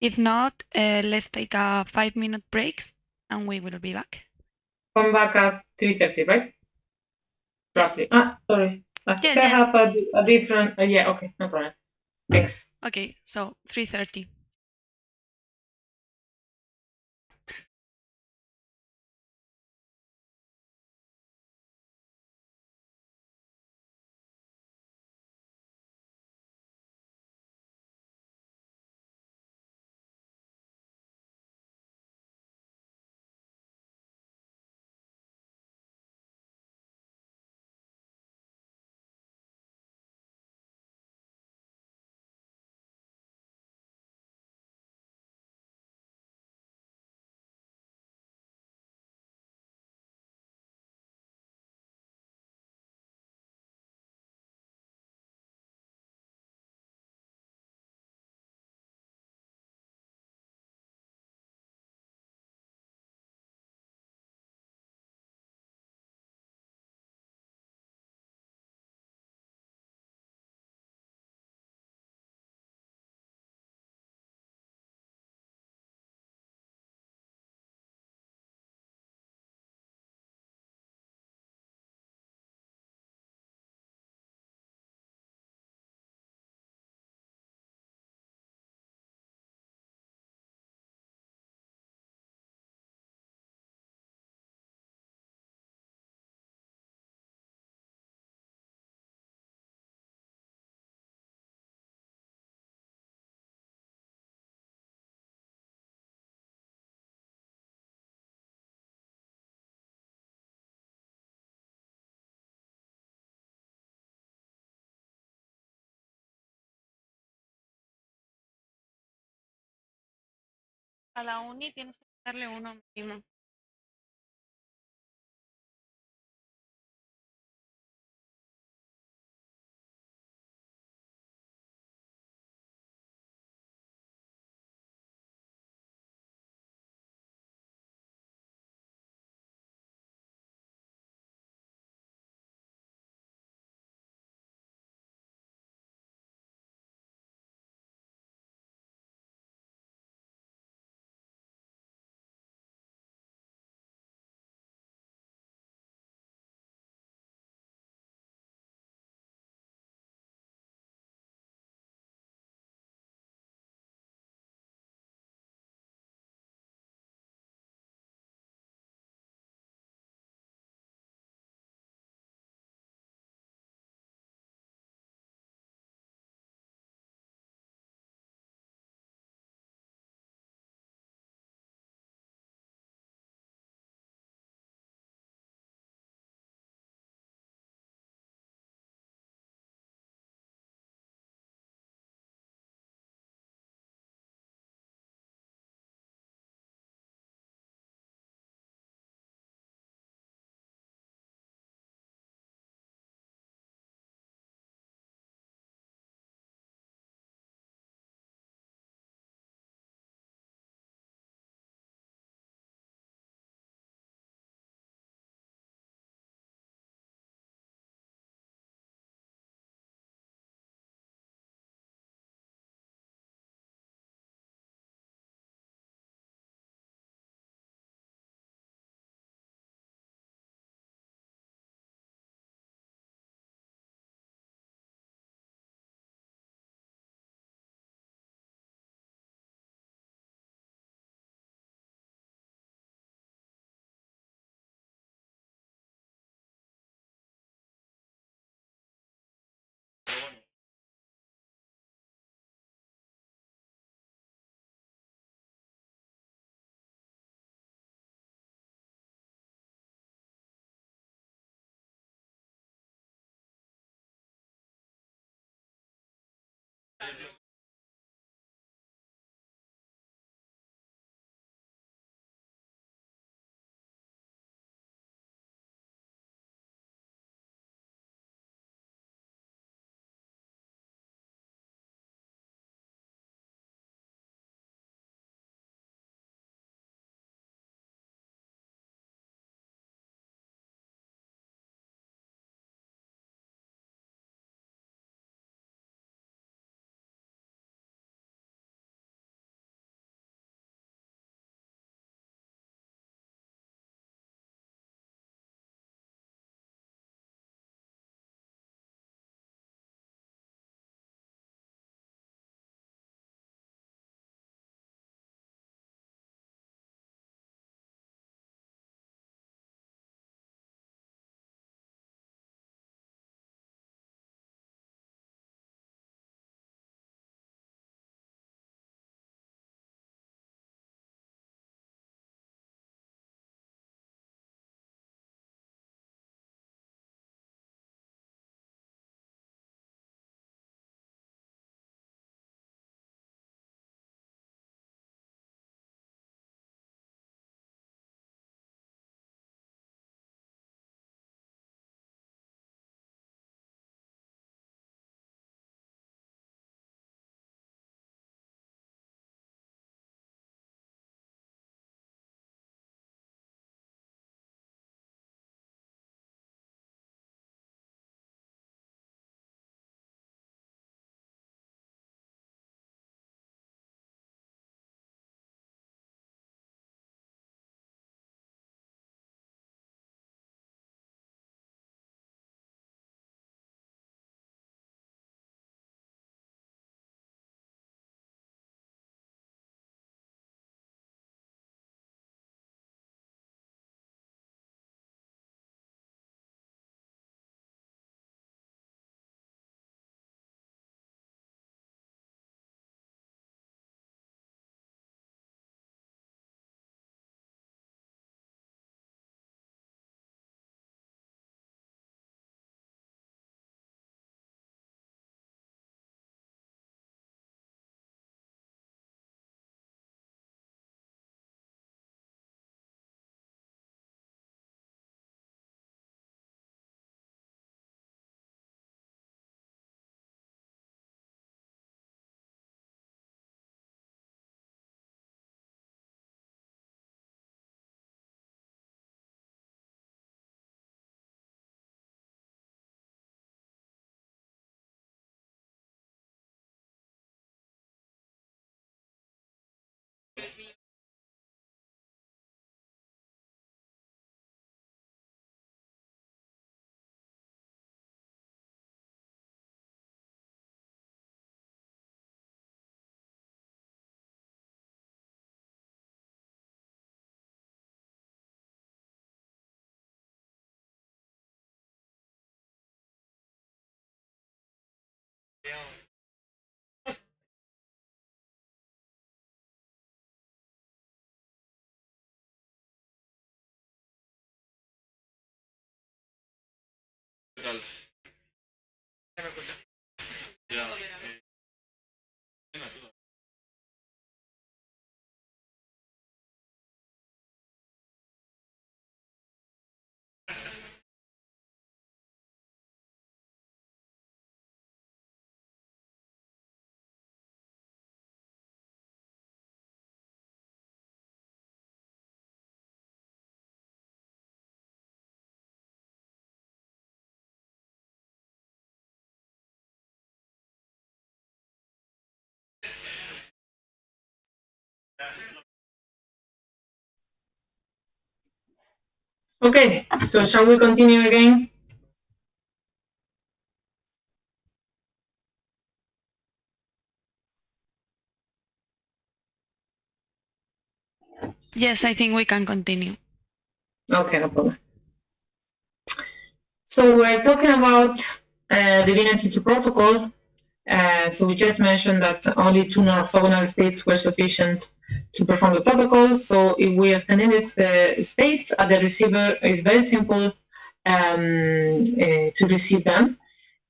If not, let's take a 5-minute break and we will be back. Come back at 3:30, right? Yes. Roughly. Sorry. I think Yes, I have a different. Yeah, okay, no problem. Thanks. Okay, so 3:30. a la uni tienes que darle uno mínimo. Okay, so shall we continue again? Yes, I think we can continue. Okay, no problem. So we're talking about the BNT2 protocol. So we just mentioned that only 2 non-orthogonal states were sufficient to perform the protocol. So if we are sending these states at the receiver, it's very simple to receive them.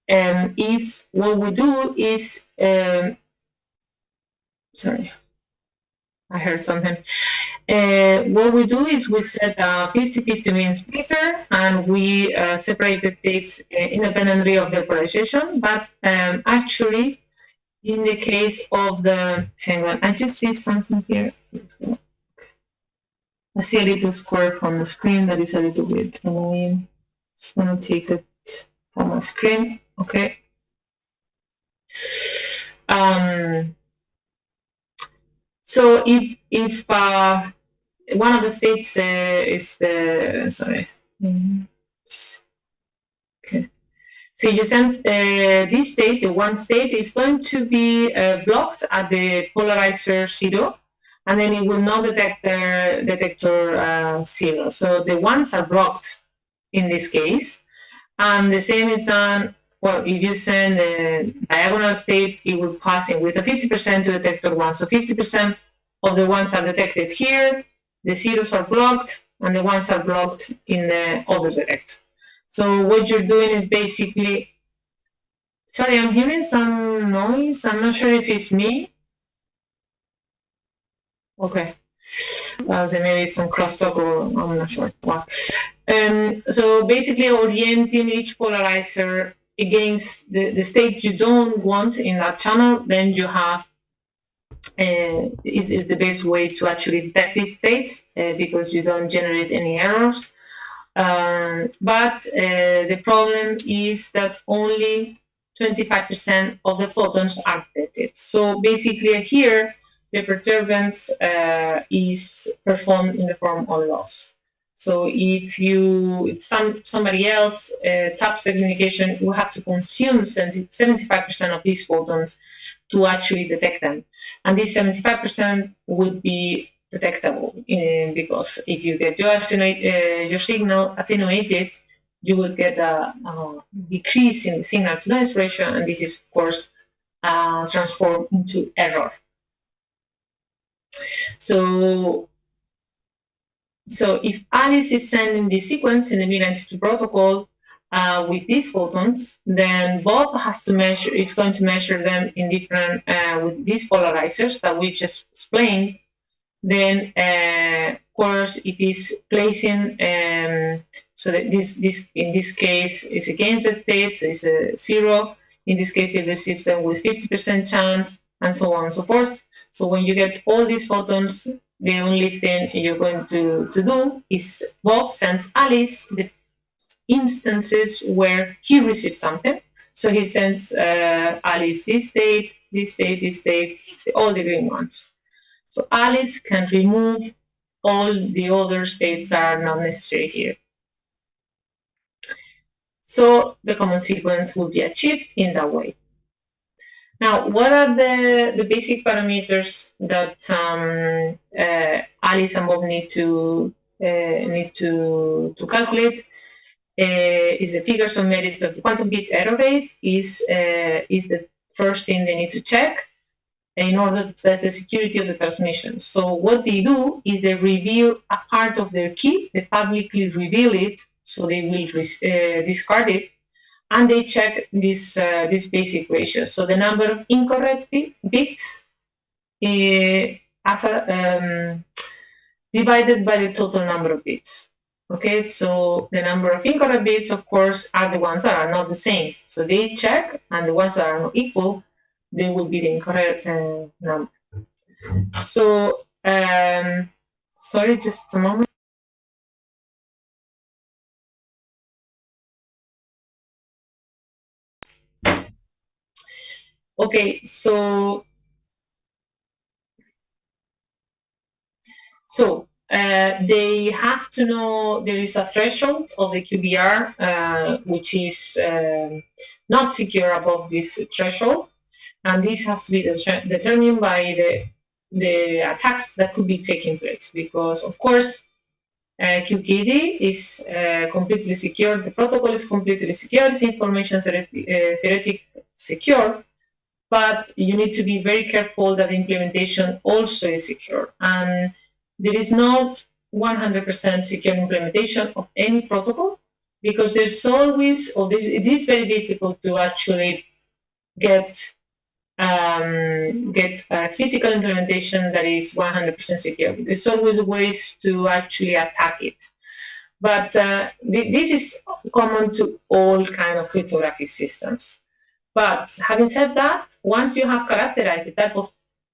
If what we do is, sorry, I heard something. What we do is we set a 50-50 mean splitter, and we separate the states independently of their polarization. But actually, in the case of the, hang on, I just see something here. I see a little square from the screen that is a little bit annoying. Just want to take it from my screen. Okay. So if one of the states is the, sorry. Okay. So you sense this state, the one state, is going to be blocked at the polarizer 0, and then it will not detect detector 0. So the ones are blocked in this case. And the same is done, well, if you send a diagonal state, it will pass in with a 50% to detector 1. So 50% of the ones are detected here, the zeros are blocked, and the ones are blocked in the other detector. So what you're doing is basically, sorry, I'm hearing some noise. I'm not sure if it's me. Okay. Then maybe it's some crosstalk, or I'm not sure. Wow. So basically orienting each polarizer against the state you don't want in that channel, then you have is the best way to actually detect these states because you don't generate any errors. But the problem is that only 25% of the photons are detected. So basically here, the perturbance is performed in the form of loss. So if somebody else taps the communication, you have to consume 75% of these photons to actually detect them. And this 75% would be detectable because if you get your signal attenuated, you will get a decrease in the signal to noise ratio, and this is of course transformed into error. So if Alice is sending this sequence in the BNT2 protocol with these photons, then Bob is going to measure them in different with these polarizers that we just explained. Then, of course, if he's placing, so that this in this case is against the state, so it's a 0. In this case, it receives them with 50% chance, and so on and so forth. So when you get all these photons, the only thing you're going to do is Bob sends Alice the instances where he receives something. So he sends Alice this state, this state, this state, all the green ones. So Alice can remove all the other states that are not necessary here. So the common sequence will be achieved in that way. Now, what are the basic parameters that Alice and Bob need to calculate? Is the figures of merits of the quantum bit error rate is the first thing they need to check in order to test the security of the transmission. So what they do is they reveal a part of their key, they publicly reveal it, so they will discard it, and they check this basic ratio. So the number of incorrect bits divided by the total number of bits. Okay, so the number of incorrect bits, of course, are the ones that are not the same. So they check, and the ones that are not equal, they will be the incorrect number. So, sorry, just a moment. Okay, so they have to know there is a threshold of the QBR, which is not secure above this threshold, and this has to be determined by the attacks that could be taking place, because of course QKD is completely secure, the protocol is completely secure, it's information theoretic secure, but you need to be very careful that the implementation also is secure. And there is not 100% secure implementation of any protocol, because there's always, it is very difficult to actually get a physical implementation that is 100% secure. There's always ways to actually attack it. But this is common to all kind of cryptographic systems. But having said that, once you have characterized the type of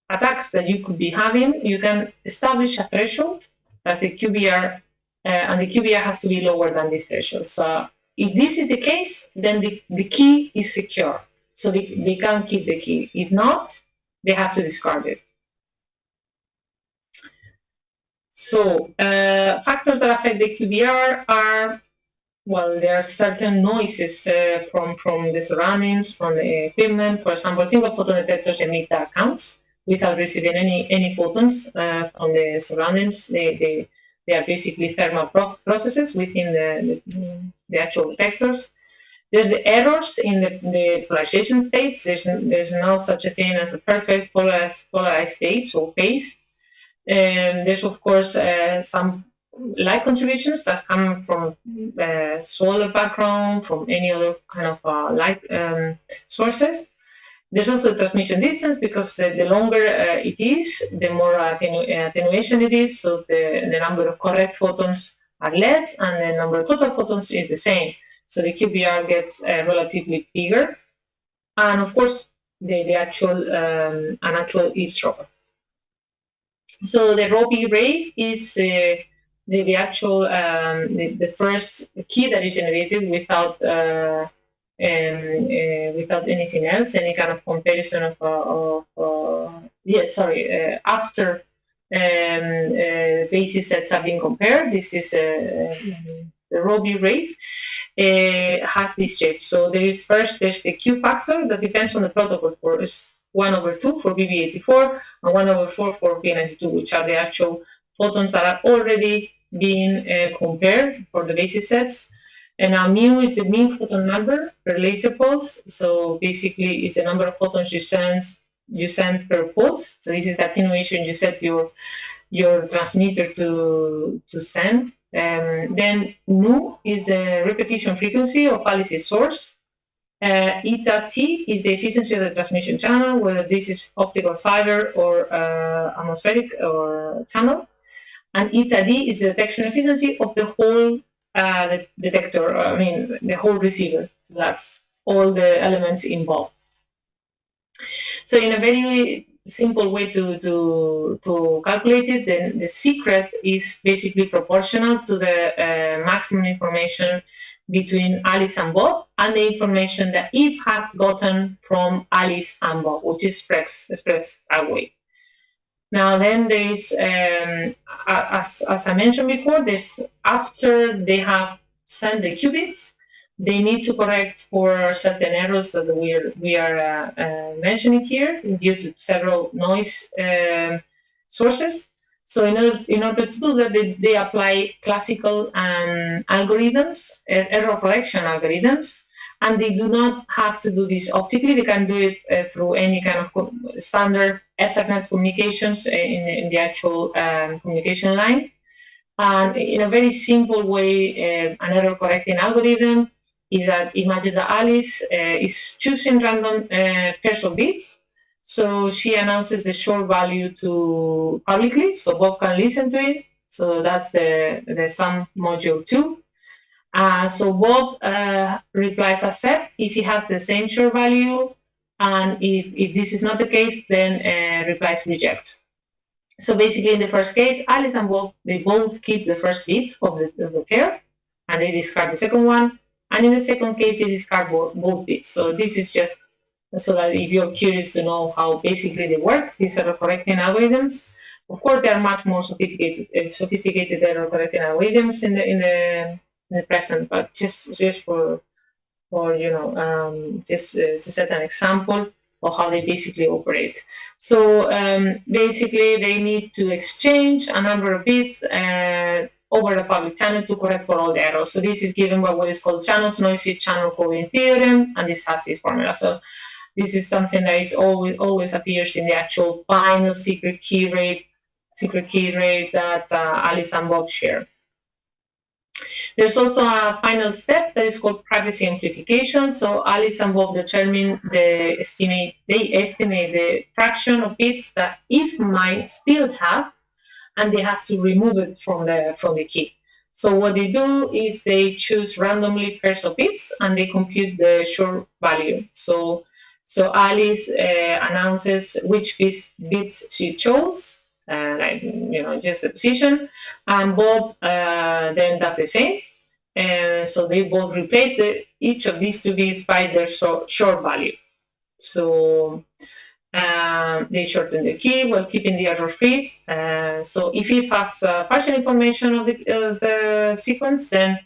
attacks that you could be having, you can establish a threshold, that's the QBR, and the QBR has to be lower than the threshold. So if this is the case, then the key is secure. So they can keep the key. If not, they have to discard it. So factors that affect the QBR are, well, there are certain noises from the surroundings, from the equipment. For example, single photon detectors emit dark counts without receiving any photons from the surroundings. They are basically thermal processes within the actual detectors. There's the errors in the polarization states. There's no such a thing as a perfect polarized state or phase. There's of course some light contributions that come from solar background, from any other kind of light sources. There's also the transmission distance, because the longer it is, the more attenuation it is, so the number of correct photons are less, and the number of total photons is the same. So the QBR gets relatively bigger, and of course an actual eavesdropper. So the Roby rate is the actual the first key that is generated without anything else, any kind of comparison after basis sets have been compared. This is the Roby rate has this shape. So there's the Q factor that depends on the protocol for 1/2 for BB84 and 1/4 for B92, which are the actual photons that are already being compared for the basis sets. And now mu is the mean photon number per laser pulse. So basically, it's the number of photons you send per pulse. So this is the attenuation you set your transmitter to send. Then mu is the repetition frequency of Alice's source. Eta T is the efficiency of the transmission channel, whether this is optical fiber or atmospheric or channel. And eta D is the detection efficiency of the whole detector, the whole receiver. So that's all the elements involved. So in a very simple way to calculate it, then the secret is basically proportional to the maximum information between Alice and Bob and the information that Eve has gotten from Alice and Bob, which is expressed that way. Now then there is, as I mentioned before, this after they have sent the qubits, they need to correct for certain errors that we are mentioning here due to several noise sources. So in order to do that, they apply classical algorithms, error correction algorithms, and they do not have to do this optically. They can do it through any kind of standard Ethernet communications in the actual communication line. And in a very simple way, an error correcting algorithm is that imagine that Alice is choosing random pairs of bits. So she announces the short value to publicly, so Bob can listen to it. So that's the sum module 2. So Bob replies accept if he has the same short value, and if this is not the case, then replies reject. So basically, in the first case, Alice and Bob, they both keep the first bit of the pair, and they discard the second one. And in the second case, they discard both bits. So this is just so that if you're curious to know how basically they work, these error correcting algorithms. Of course, there are much more sophisticated error correcting algorithms in the present, but just for just to set an example of how they basically operate. So basically, they need to exchange a number of bits over a public channel to correct for all the errors. So this is given by what is called Shannon's noisy channel coding theorem, and this has this formula. So this is something that is always appears in the actual final secret key rate that Alice and Bob share. There's also a final step that is called privacy amplification. So Alice and Bob determine they estimate the fraction of bits that if might still have, and they have to remove it from the key. So what they do is they choose randomly pairs of bits and they compute the short value. So Alice announces which bits she chose. Just the position, and Bob then does the same. So they both replace each of these two bits by their short value. So they shorten the key while keeping the error free. So if has partial information of the sequence, then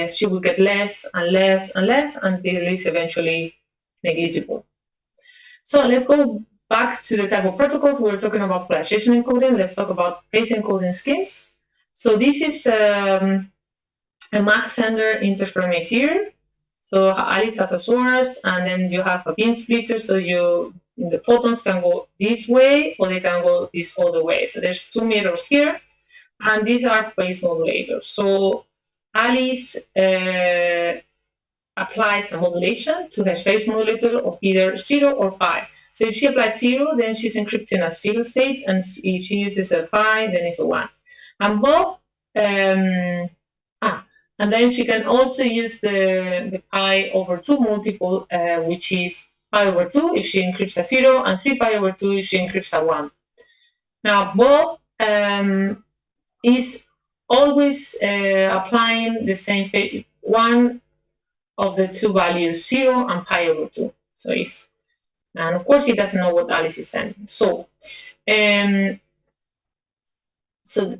she will get less and less and less until it's eventually negligible. So let's go back to the type of protocols. We're talking about polarization encoding. Let's talk about phase encoding schemes. So this is a Mach-Zehnder interferometer. So Alice has a source, and then you have a beam splitter. So the photons can go this way, or they can go this other way. So there's two mirrors here, and these are phase modulators. So Alice applies a modulation to her phase modulator of either 0 or pi. So if she applies 0, then she's encrypting a 0 state, and if she uses a pi, then it's a 1. And Bob, and then she can also use the pi over 2 multiple, which is pi over 2 if she encrypts a 0, and 3 pi over 2 if she encrypts a 1. Now, Bob is always applying the same one of the two values, 0 and pi over 2. And of course, he doesn't know what Alice is sending. So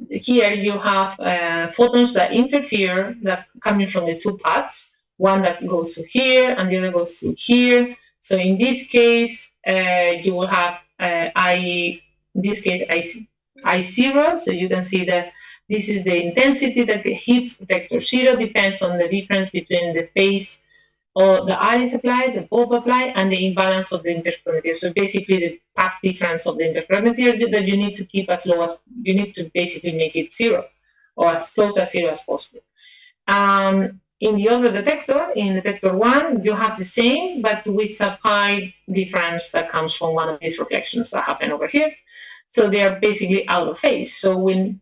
here you have photons that interfere, that coming from the two paths, one that goes to here and the other goes through here. So in this case, you will have I0. So you can see that this is the intensity that hits detector 0, depends on the difference between the phase or the Alice applied, the Bob applied, and the imbalance of the interferometer. So basically the path difference of the interferometer that you need to keep as low as, you need to basically make it 0 or as close as 0 as possible. In the other detector, in detector 1, you have the same, but with a pi difference that comes from one of these reflections that happen over here. So they are basically out of phase. So when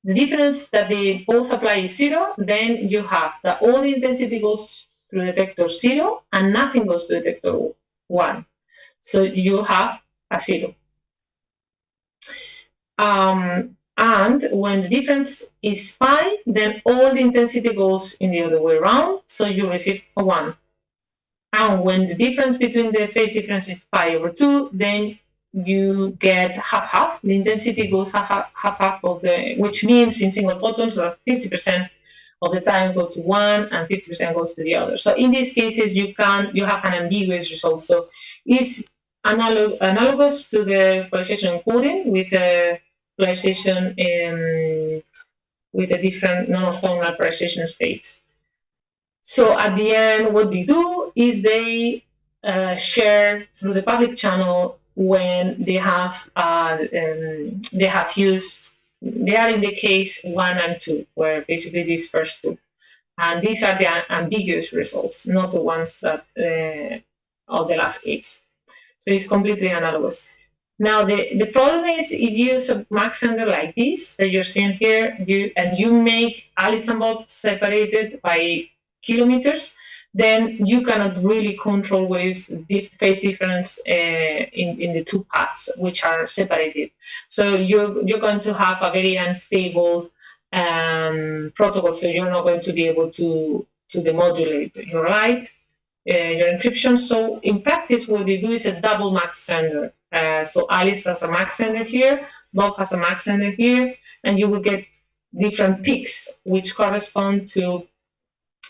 the difference that they both apply is 0, then you have that all the intensity goes through detector 0 and nothing goes to detector 1. So you have a 0. And when the difference is pi, then all the intensity goes in the other way around, so you receive a 1. And when the difference between the phase difference is pi over 2, then you get half-half. The intensity goes half-half of the, which means in single photons that 50% of the time go to one and 50% goes to the other. So in these cases, you have an ambiguous result. So it's analogous to the polarization encoding with a polarization with the different non-orthogonal polarization states. So at the end, what they do is they share through the public channel when they are in the case 1 and 2, where basically these first two. And these are the ambiguous results, not the ones that of the last case. So it's completely analogous. Now, the problem is if you use a Mach sender like this that you're seeing here, you make Alice and Bob separated by kilometers, then you cannot really control what is the phase difference in the two paths which are separated. So you're going to have a very unstable protocol, so you're not going to be able to demodulate your light, your encryption. So in practice, what they do is a double Mach sender. So Alice has a Mach sender here, Bob has a Mach sender here, and you will get different peaks which correspond to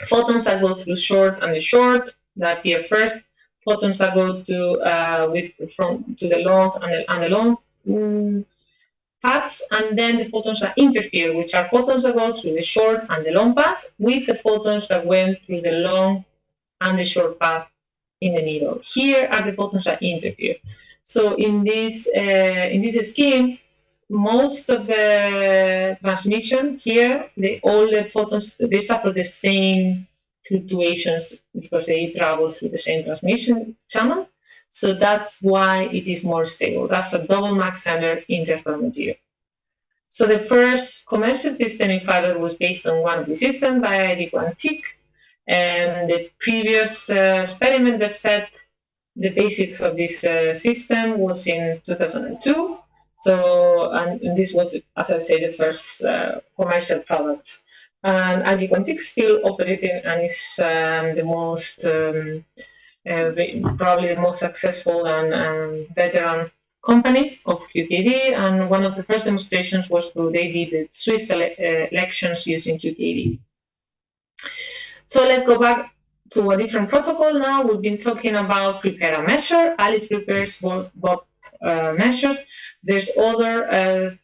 photons that go through short and the short that appear first, photons that go to the long and the long paths, and then the photons that interfere, which are photons that go through the short and the long path, with the photons that went through the long and the short path in the middle. Here are the photons that interfere. So in this scheme, most of the transmission here, all the photons, they suffer the same fluctuations because they travel through the same transmission channel. So that's why it is more stable. That's a double Mach sender interferometer. So the first commercial system in fiber was based on one of the systems by QTYR24, and the previous experiment that set the basics of this system was in 2002. So, and this was, as I say, the first commercial product. And QTYR24 still operating and is the most, probably the most successful and veteran company of QKD. And one of the first demonstrations was when they did the Swiss elections using QKD. So let's go back to a different protocol now. We've been talking about prepare and measure. Alice prepares Bob measures. There's other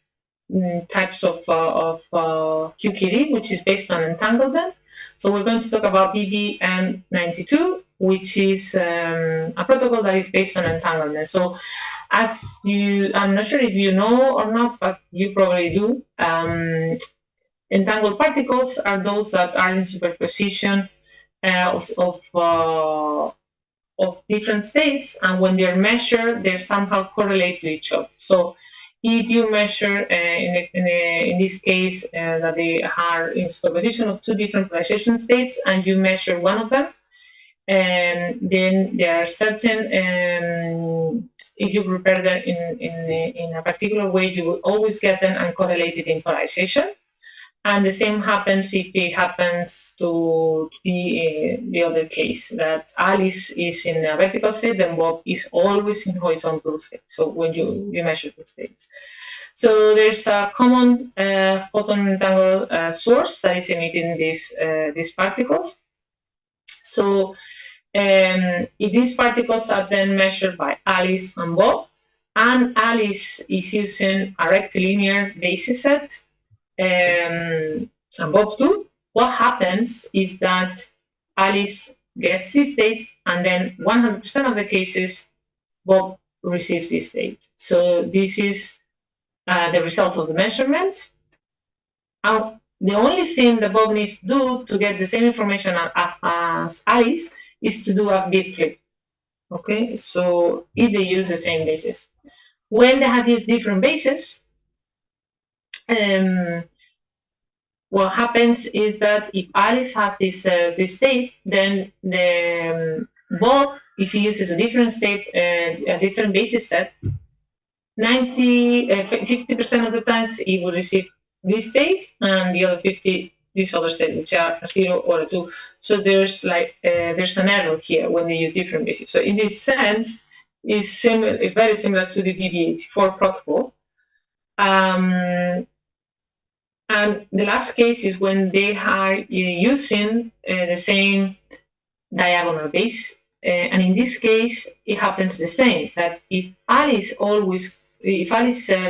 types of QKD, which is based on entanglement. So we're going to talk about BBM92, which is a protocol that is based on entanglement. So as I'm not sure if you know or not, but you probably do, entangled particles are those that are in superposition of different states, and when they're measured, they somehow correlate to each other. So if you measure, in this case, that they are in superposition of two different polarization states, and you measure one of them, then there are certain, if you prepare them in a particular way, you will always get them uncorrelated in polarization. And the same happens if it happens to be the other case, that Alice is in a vertical state, then Bob is always in horizontal state. So when you measure the states. So there's a common photon entangled source that is emitting these particles. So if these particles are then measured by Alice and Bob, and Alice is using a rectilinear basis set, and Bob too, what happens is that Alice gets this state, and then 100% of the cases, Bob receives this state. So this is the result of the measurement. And the only thing that Bob needs to do to get the same information as Alice is to do a bit flip. Okay, so if they use the same basis. When they have used different bases, what happens is that if Alice has this state, then Bob, if he uses a different state, a different basis set, 50% of the times he will receive this state, and the other 50 this other state, which are 0 or 2. So there's an error here when they use different bases. So in this sense, is similar, very similar to the BB84 protocol. And the last case is when they are using the same diagonal base. And in this case, it happens the same, that if Alice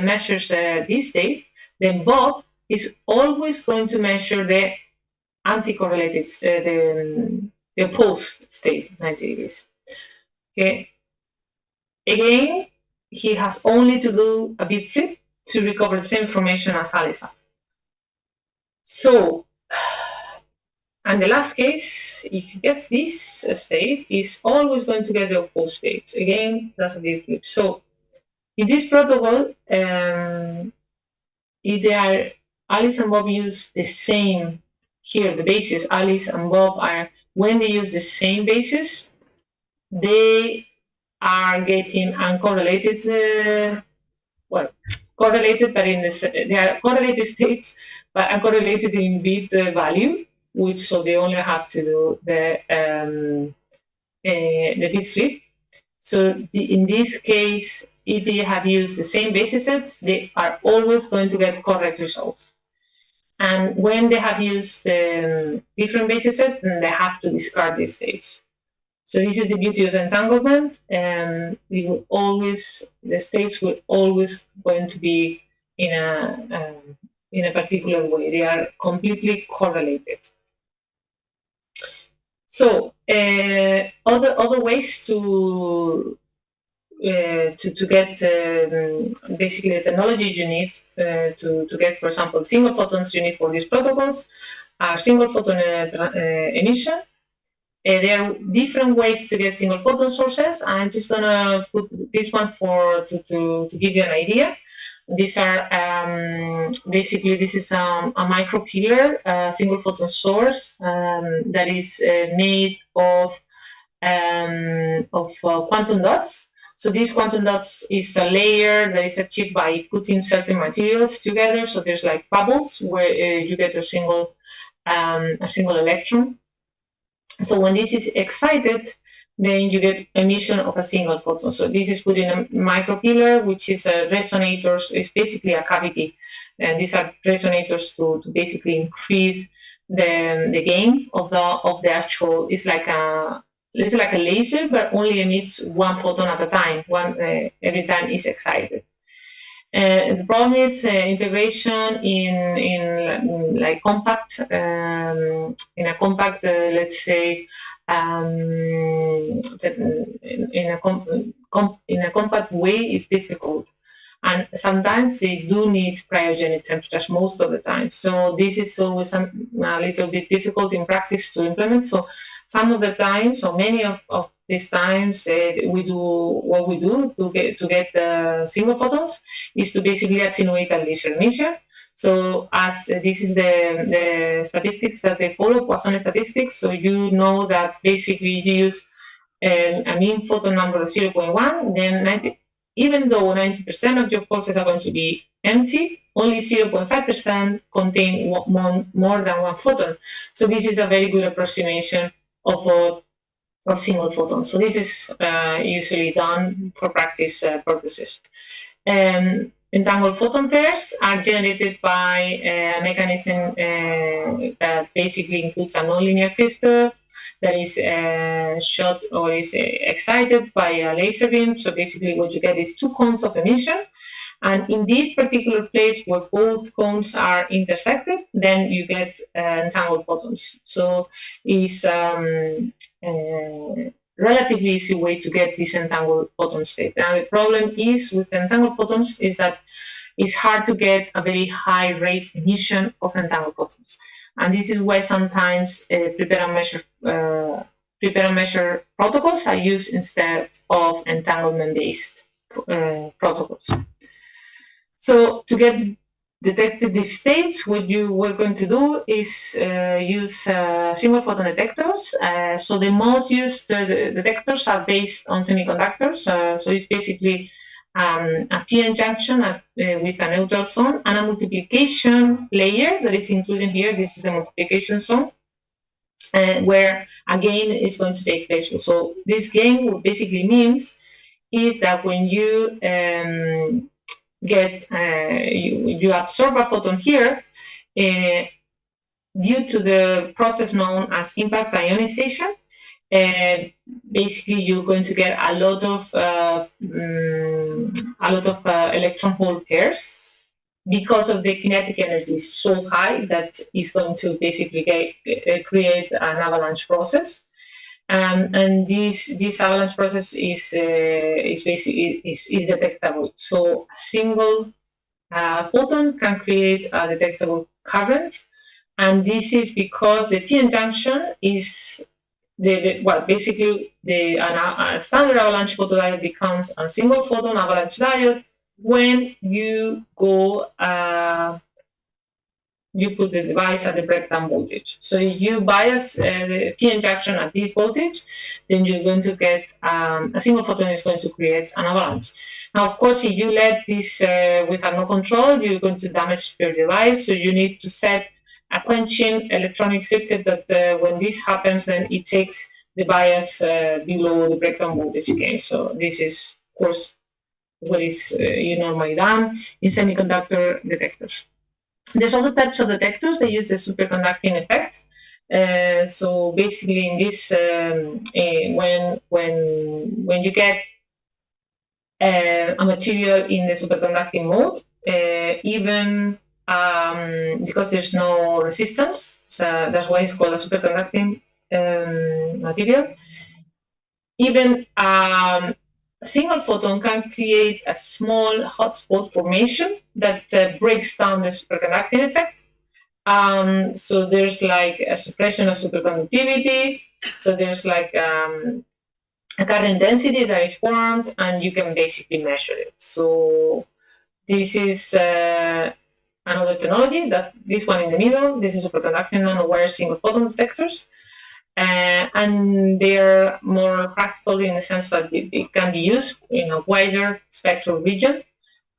measures this state, then Bob is always going to measure the anti-correlated, the opposed state, 90 degrees. Okay. Again, he has only to do a bit flip to recover the same information as Alice has. So, and the last case, if he gets this state, is always going to get the opposed state. Again, that's a bit flip. So, in this protocol, if they are, Alice and Bob use the same, here the basis, Alice and Bob are, when they use the same basis, they are getting uncorrelated, correlated, but they are correlated states, but uncorrelated in bit value, which, so they only have to do the bit flip. So in this case, if they have used the same basis sets, they are always going to get correct results. And when they have used different basis sets, then they have to discard these states. So this is the beauty of entanglement. The states will always going to be in a particular way. They are completely correlated. So other ways to get basically the knowledge you need to get, for example, single photons you need for these protocols are single photon emission. There are different ways to get single photon sources. I'm just gonna put this one to give you an idea. These are basically, this is a micropillar single photon source that is made of quantum dots. So these quantum dots is a layer that is achieved by putting certain materials together. So there's like bubbles where you get a single electron. So when this is excited, then you get emission of a single photon. So this is put in a micropillar, which is a resonator. It's basically a cavity, and these are resonators to basically increase the gain of the actual. It's like a laser, but only emits one photon at a time. Every time it's excited. The problem is integration in like compact, in a compact, let's say, in a compact way is difficult, and sometimes they do need cryogenic temperatures most of the time. So this is always a little bit difficult in practice to implement. So some of the times, or many of these times, we do what we do to get single photons is to basically attenuate a laser emission. So as this is the statistics that they follow, Poisson statistics. So you know that basically you use a mean photon number of 0.1, then even though 90% of your pulses are going to be empty, only 0.5% contain more than one photon. So this is a very good approximation of single photons. So this is usually done for practice purposes. Entangled photon pairs are generated by a mechanism that basically includes a nonlinear crystal that is shot or is excited by a laser beam. So basically what you get is two cones of emission. And in this particular place where both cones are intersected, then you get entangled photons. So it's relatively easy way to get this entangled photon state. Now the problem is with entangled photons is that it's hard to get a very high rate emission of entangled photons. And this is why sometimes prepare and measure protocols are used instead of entanglement-based protocols. So to get detected these states, what you were going to do is use single photon detectors. So the most used detectors are based on semiconductors. So it's basically a PN junction with a neutral zone and a multiplication layer that is included here. This is the multiplication zone, where a gain is going to take place. So this gain basically means is that when you you absorb a photon here, due to the process known as impact ionization, basically you're going to get a lot of electron hole pairs, because of the kinetic energy is so high that it's going to basically create an avalanche process. And this avalanche process is detectable. So a single photon can create a detectable current, and this is because the p-n junction is a standard avalanche photodiode becomes a single photon avalanche diode when you you put the device at the breakdown voltage. So you bias the p-n junction at this voltage, then you're going to get a single photon is going to create an avalanche. Now, of course, if you let this without no control, you're going to damage your device. So you need to set a quenching electronic circuit that when this happens, then it takes the bias below the breakdown voltage gain. So this is, of course, what is normally done in semiconductor detectors. There's other types of detectors. They use the superconducting effect. So basically, in this, when you get a material in the superconducting mode, even because there's no resistance, so that's why it's called a superconducting material. Even a single photon can create a small hotspot formation that breaks down the superconducting effect. So there's like a suppression of superconductivity. So there's like a current density that is formed, and you can basically measure it. So this is another technology, that this one in the middle. This is superconducting nanowire single photon detectors. And they're more practical in the sense that they can be used in a wider spectral region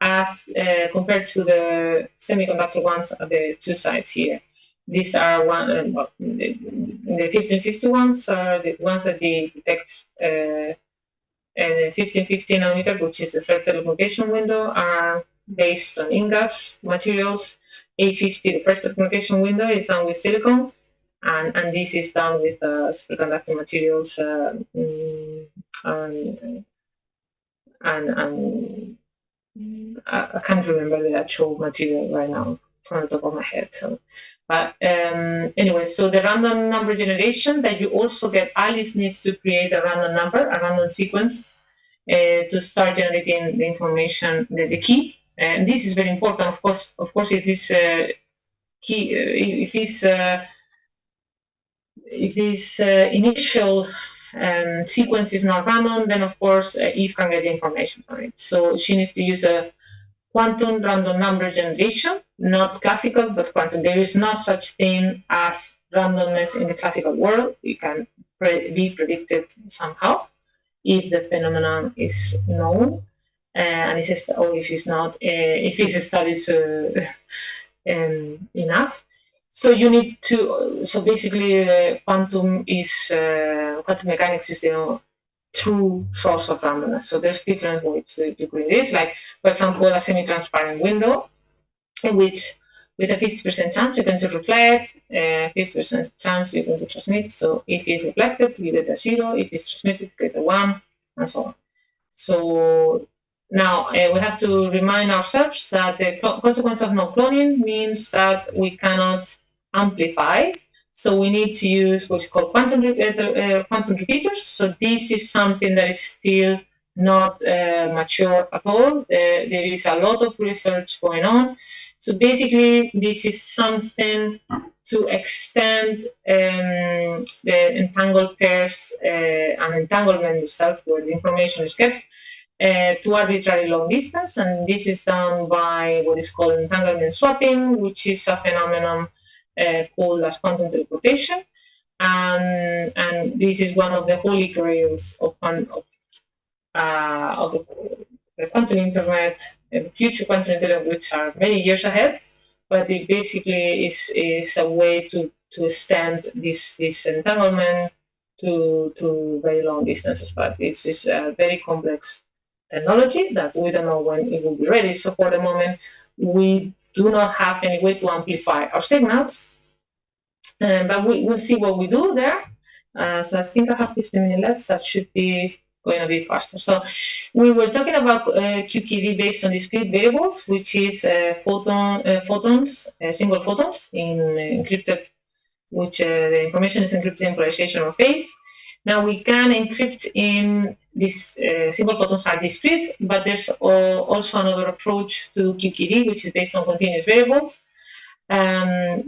as compared to the semiconductor ones at the two sides here. These are the 1550 ones are the ones that they detect 1550 nanometer, which is the third telecommunication window, are based on InGaAs materials. 850, the first telecommunication window, is done with silicon. And this is done with superconducting materials and I can't remember the actual material right now from the top of my head. So, but anyway, so the random number generation that you also get, Alice needs to create a random number, a random sequence to start generating the information, the key. And this is very important. Of course, if this key, if this initial sequence is not random, then of course Eve can get the information from it. So she needs to use a quantum random number generation, not classical, but quantum. There is no such thing as randomness in the classical world. It can be predicted somehow if the phenomenon is known, and if it's not, if it's studied enough. So you need to. So basically, quantum mechanics is the true source of randomness. So there's different ways to create this. Like, for example, a semi-transparent window, in which with a 50% chance you're going to reflect, 50% chance you're going to transmit. So if it's reflected, you get a 0. If it's transmitted, you get a 1, and so on. So now we have to remind ourselves that the consequence of no cloning means that we cannot amplify. So we need to use what's called quantum repeaters. So this is something that is still not mature at all. There is a lot of research going on. So basically, this is something to extend the entangled pairs and entanglement itself, where the information is kept, to arbitrary long distance. And this is done by what is called entanglement swapping, which is a phenomenon called as quantum teleportation, and this is one of the holy grails of the quantum internet and the future quantum internet, which are many years ahead. But it basically is a way to extend this entanglement to very long distances. But it's a very complex technology that we don't know when it will be ready. So for the moment, we do not have any way to amplify our signals, but we'll see what we do there. So I think I have 15 minutes left, so that should be going a bit faster. So we were talking about QKD based on discrete variables, which is photons, single photons in encrypted, which the information is encrypted in polarization or phase. Now we can encrypt in this single photons are discrete, but there's also another approach to QKD, which is based on continuous variables.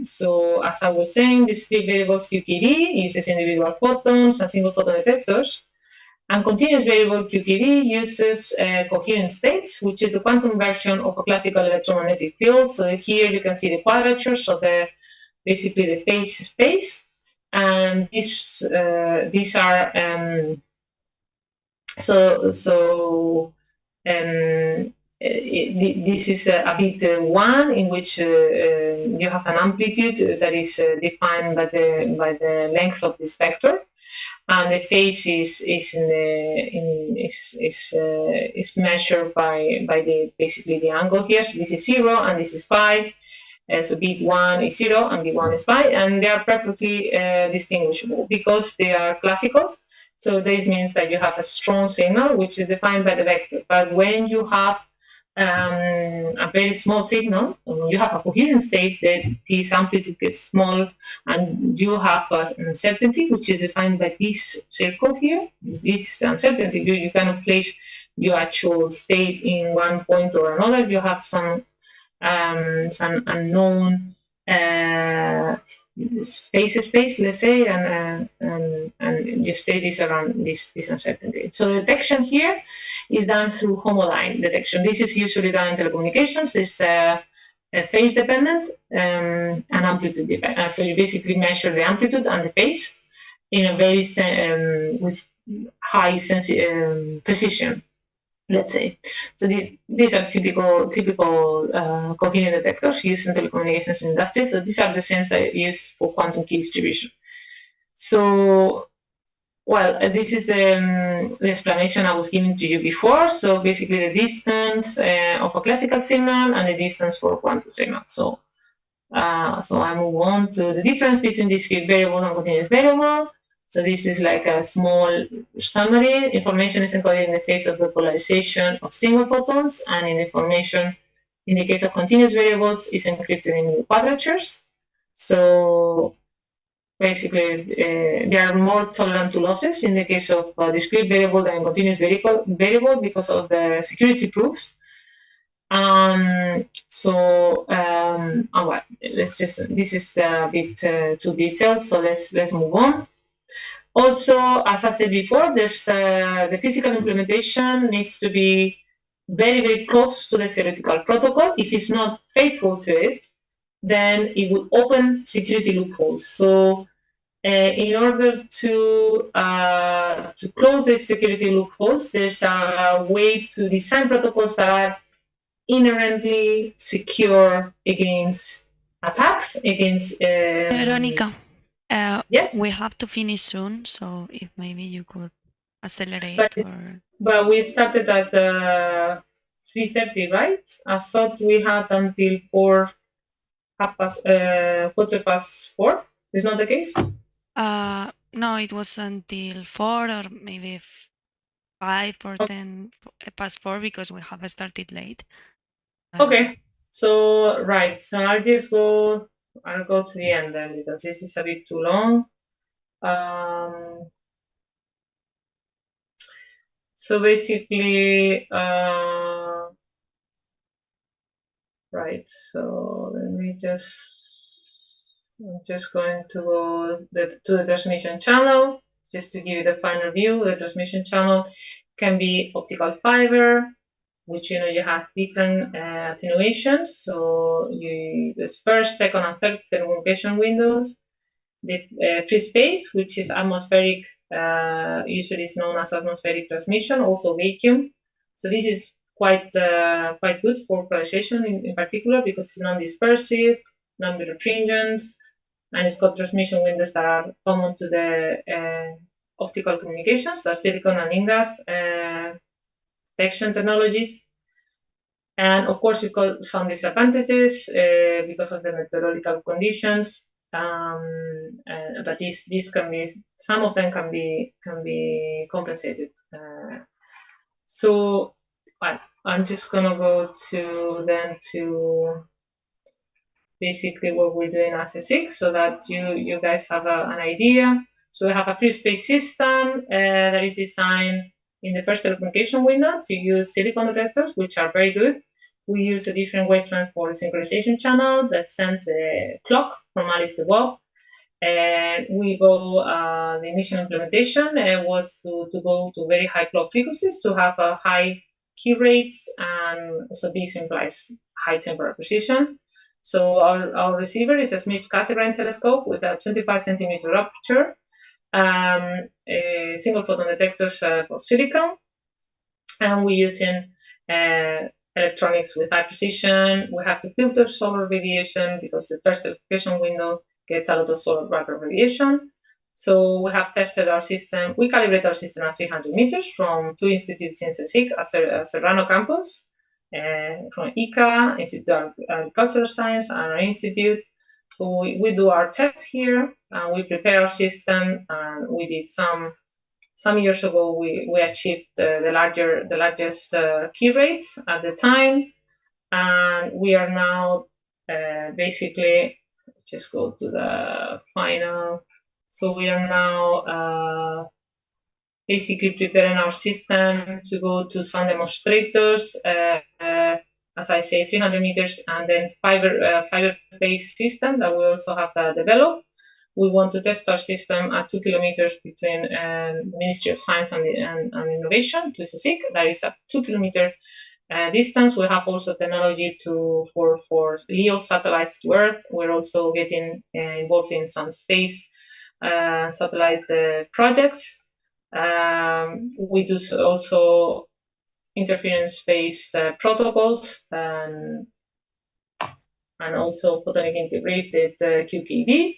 So as I was saying, discrete variables QKD uses individual photons and single photon detectors. And continuous variable QKD uses coherent states, which is the quantum version of a classical electromagnetic field. So here you can see the quadratures of basically the phase space. And these are this is a bit one in which you have an amplitude that is defined by the length of this vector, and the phase is measured by the basically the angle here. So this is 0 and this is pi. So bit 1 is 0 and bit 1 is pi, and they are perfectly distinguishable because they are classical. So this means that you have a strong signal, which is defined by the vector. But when you have a very small signal, you have a coherent state, that this amplitude gets small, and you have an uncertainty, which is defined by this circle here. This uncertainty, you cannot place your actual state in one point or another. You have some unknown phase space, let's say, and your state is around this uncertainty. So the detection here is done through homoline detection. This is usually done in telecommunications. It's phase dependent and amplitude dependent. So you basically measure the amplitude and the phase in a very with high precision, let's say. So these are typical coherent detectors used in telecommunications industry. So these are the same that are used for quantum key distribution. So, well, this is the explanation I was giving to you before. So basically the distance of a classical signal and the distance for a quantum signal. So I move on to the difference between discrete variable and continuous variable. So this is like a small summary. Information is encoded in the phase of the polarization of single photons, and information in the case of continuous variables is encrypted in quadratures. So basically, they are more tolerant to losses in the case of discrete variable than continuous variable because of the security proofs. Well, let's just, this is a bit too detailed, so let's move on. Also, as I said before, there's the physical implementation needs to be very, very close to the theoretical protocol. If it's not faithful to it, then it will open security loopholes. So in order to close these security loopholes, there's a way to design protocols that are inherently secure against attacks, against... Veronica. Yes, we have to finish soon, so if maybe you could accelerate. But we started at 3:30, right? I thought we had until 4, quarter past 4. Is not the case? No, it was until 4 or maybe 5 or 10 past 4 because we have started late. Okay, so right, so I'll go to the end then because this is a bit too long. So basically, right, so let me I'm just going to go to the transmission channel, just to give you the final view. The transmission channel can be optical fiber, which you have different attenuations. So there's first, second, and third telecommunication windows. The free space, which is atmospheric, usually is known as atmospheric transmission, also vacuum. So this is quite good for polarization in particular because it's non-dispersive, non-birefringent, and it's got transmission windows that are common to the optical communications, that's silicon and InGaAs detection technologies. And of course, it got some disadvantages because of the meteorological conditions. But these can be, some of them can be compensated. So I'm just gonna go to basically what we're doing as a SIG, so that you guys have an idea. So we have a free space system that is designed in the first telecommunication window to use silicon detectors, which are very good. We use a different wavelength for the synchronization channel that sends the clock from Alice to Bob. And we go, the initial implementation was to go to very high clock frequencies to have a high key rates, and so this implies high temporal precision. So our receiver is a Schmidt-Cassegrain telescope with a 25 centimeter aperture, single photon detectors for silicon, and we're using electronics with high precision. We have to filter solar radiation because the first application window gets a lot of solar background radiation. So we have tested our system. We calibrate our system at 300 meters from two institutes in CSIC, a Serrano campus, from ICA, Institute of Agricultural Science, and our institute. So we do our tests here, and we prepare our system, and we did some years ago, we achieved the largest key rate at the time, and we are now basically, just go to the final. So we are now basically preparing our system to go to some demonstrators. As I say, 300 meters, and then fiber-based system that we also have developed. We want to test our system at 2 kilometers between the Ministry of Science and Innovation to SIC. That is a 2 kilometer distance. We have also technology for LEO satellites to Earth. We're also getting involved in some space satellite projects. We do also interference-based protocols and also photonic integrated QKD.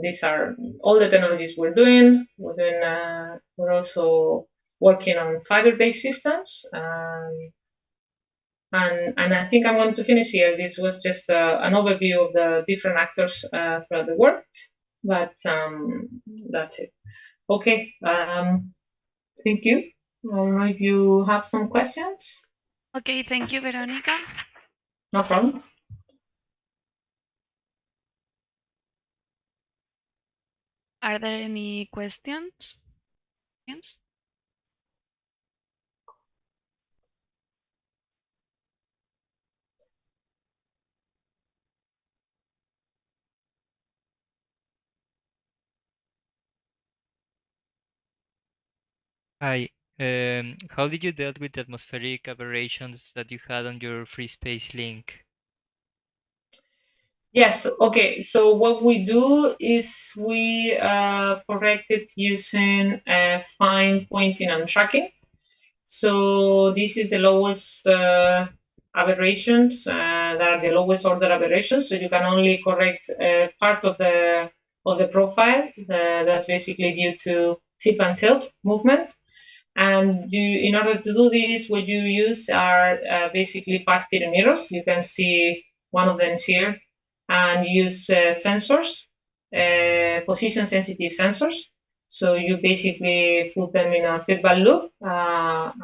These are all the technologies we're doing. We're also working on fiber-based systems. And I think I'm going to finish here. This was just an overview of the different actors throughout the world, but that's it. Okay, thank you. I don't know if you have some questions. Okay, thank you, Veronica. No problem. Are there any questions? Yes. Hi. How did you deal with the atmospheric aberrations that you had on your free space link? Yes, okay. So what we do is we correct it using fine pointing and tracking. So this is the lowest aberrations, that are the lowest order aberrations. So you can only correct part of the profile. That's basically due to tip and tilt movement. And in order to do this, what you use are basically fast Tierney mirrors. You can see one of them here, and use sensors, position sensitive sensors. So you basically put them in a feedback loop. Let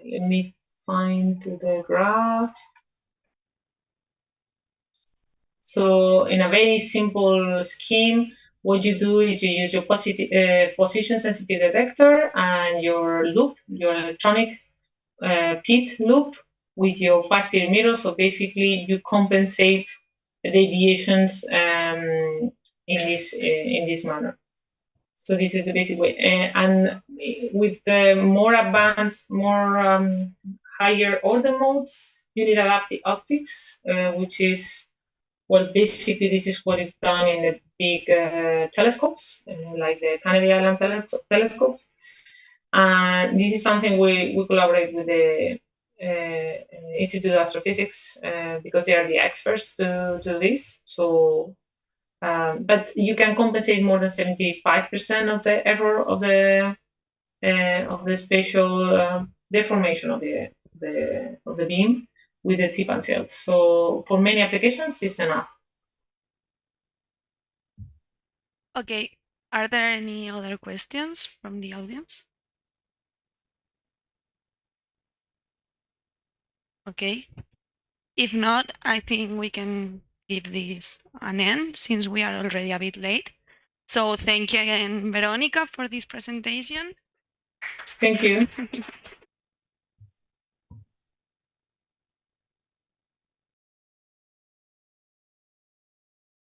me find the graph. So in a very simple scheme, what you do is you use your position sensitive detector and your loop, your electronic pit loop with your fast Tierney mirror. So basically you compensate the deviations in this manner. So this is the basic way. And with the more advanced, more higher order modes, you need adaptive optics, which is, well, basically this is what is done in the big telescopes, like the Canary Island telescopes. And this is something we collaborate with the Institute of Astrophysics because they are the experts to this. So, but you can compensate more than 75% of the error of the of the spatial deformation of the beam with the tip and tilt. So for many applications, it's enough. Okay, are there any other questions from the audience? Okay, if not, I think we can give this an end since we are already a bit late. So thank you again, Veronica, for this presentation. Thank you.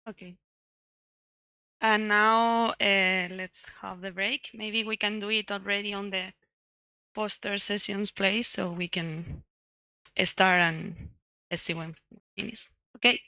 Okay. And now let's have the break. Maybe we can do it already on the poster sessions place so we can start and see when we finish. Okay.